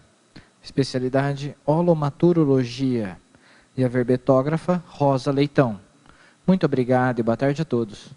Especialidade holomaturologia. E a verbetógrafa Rosa Leitão. Muito obrigado e boa tarde a todos.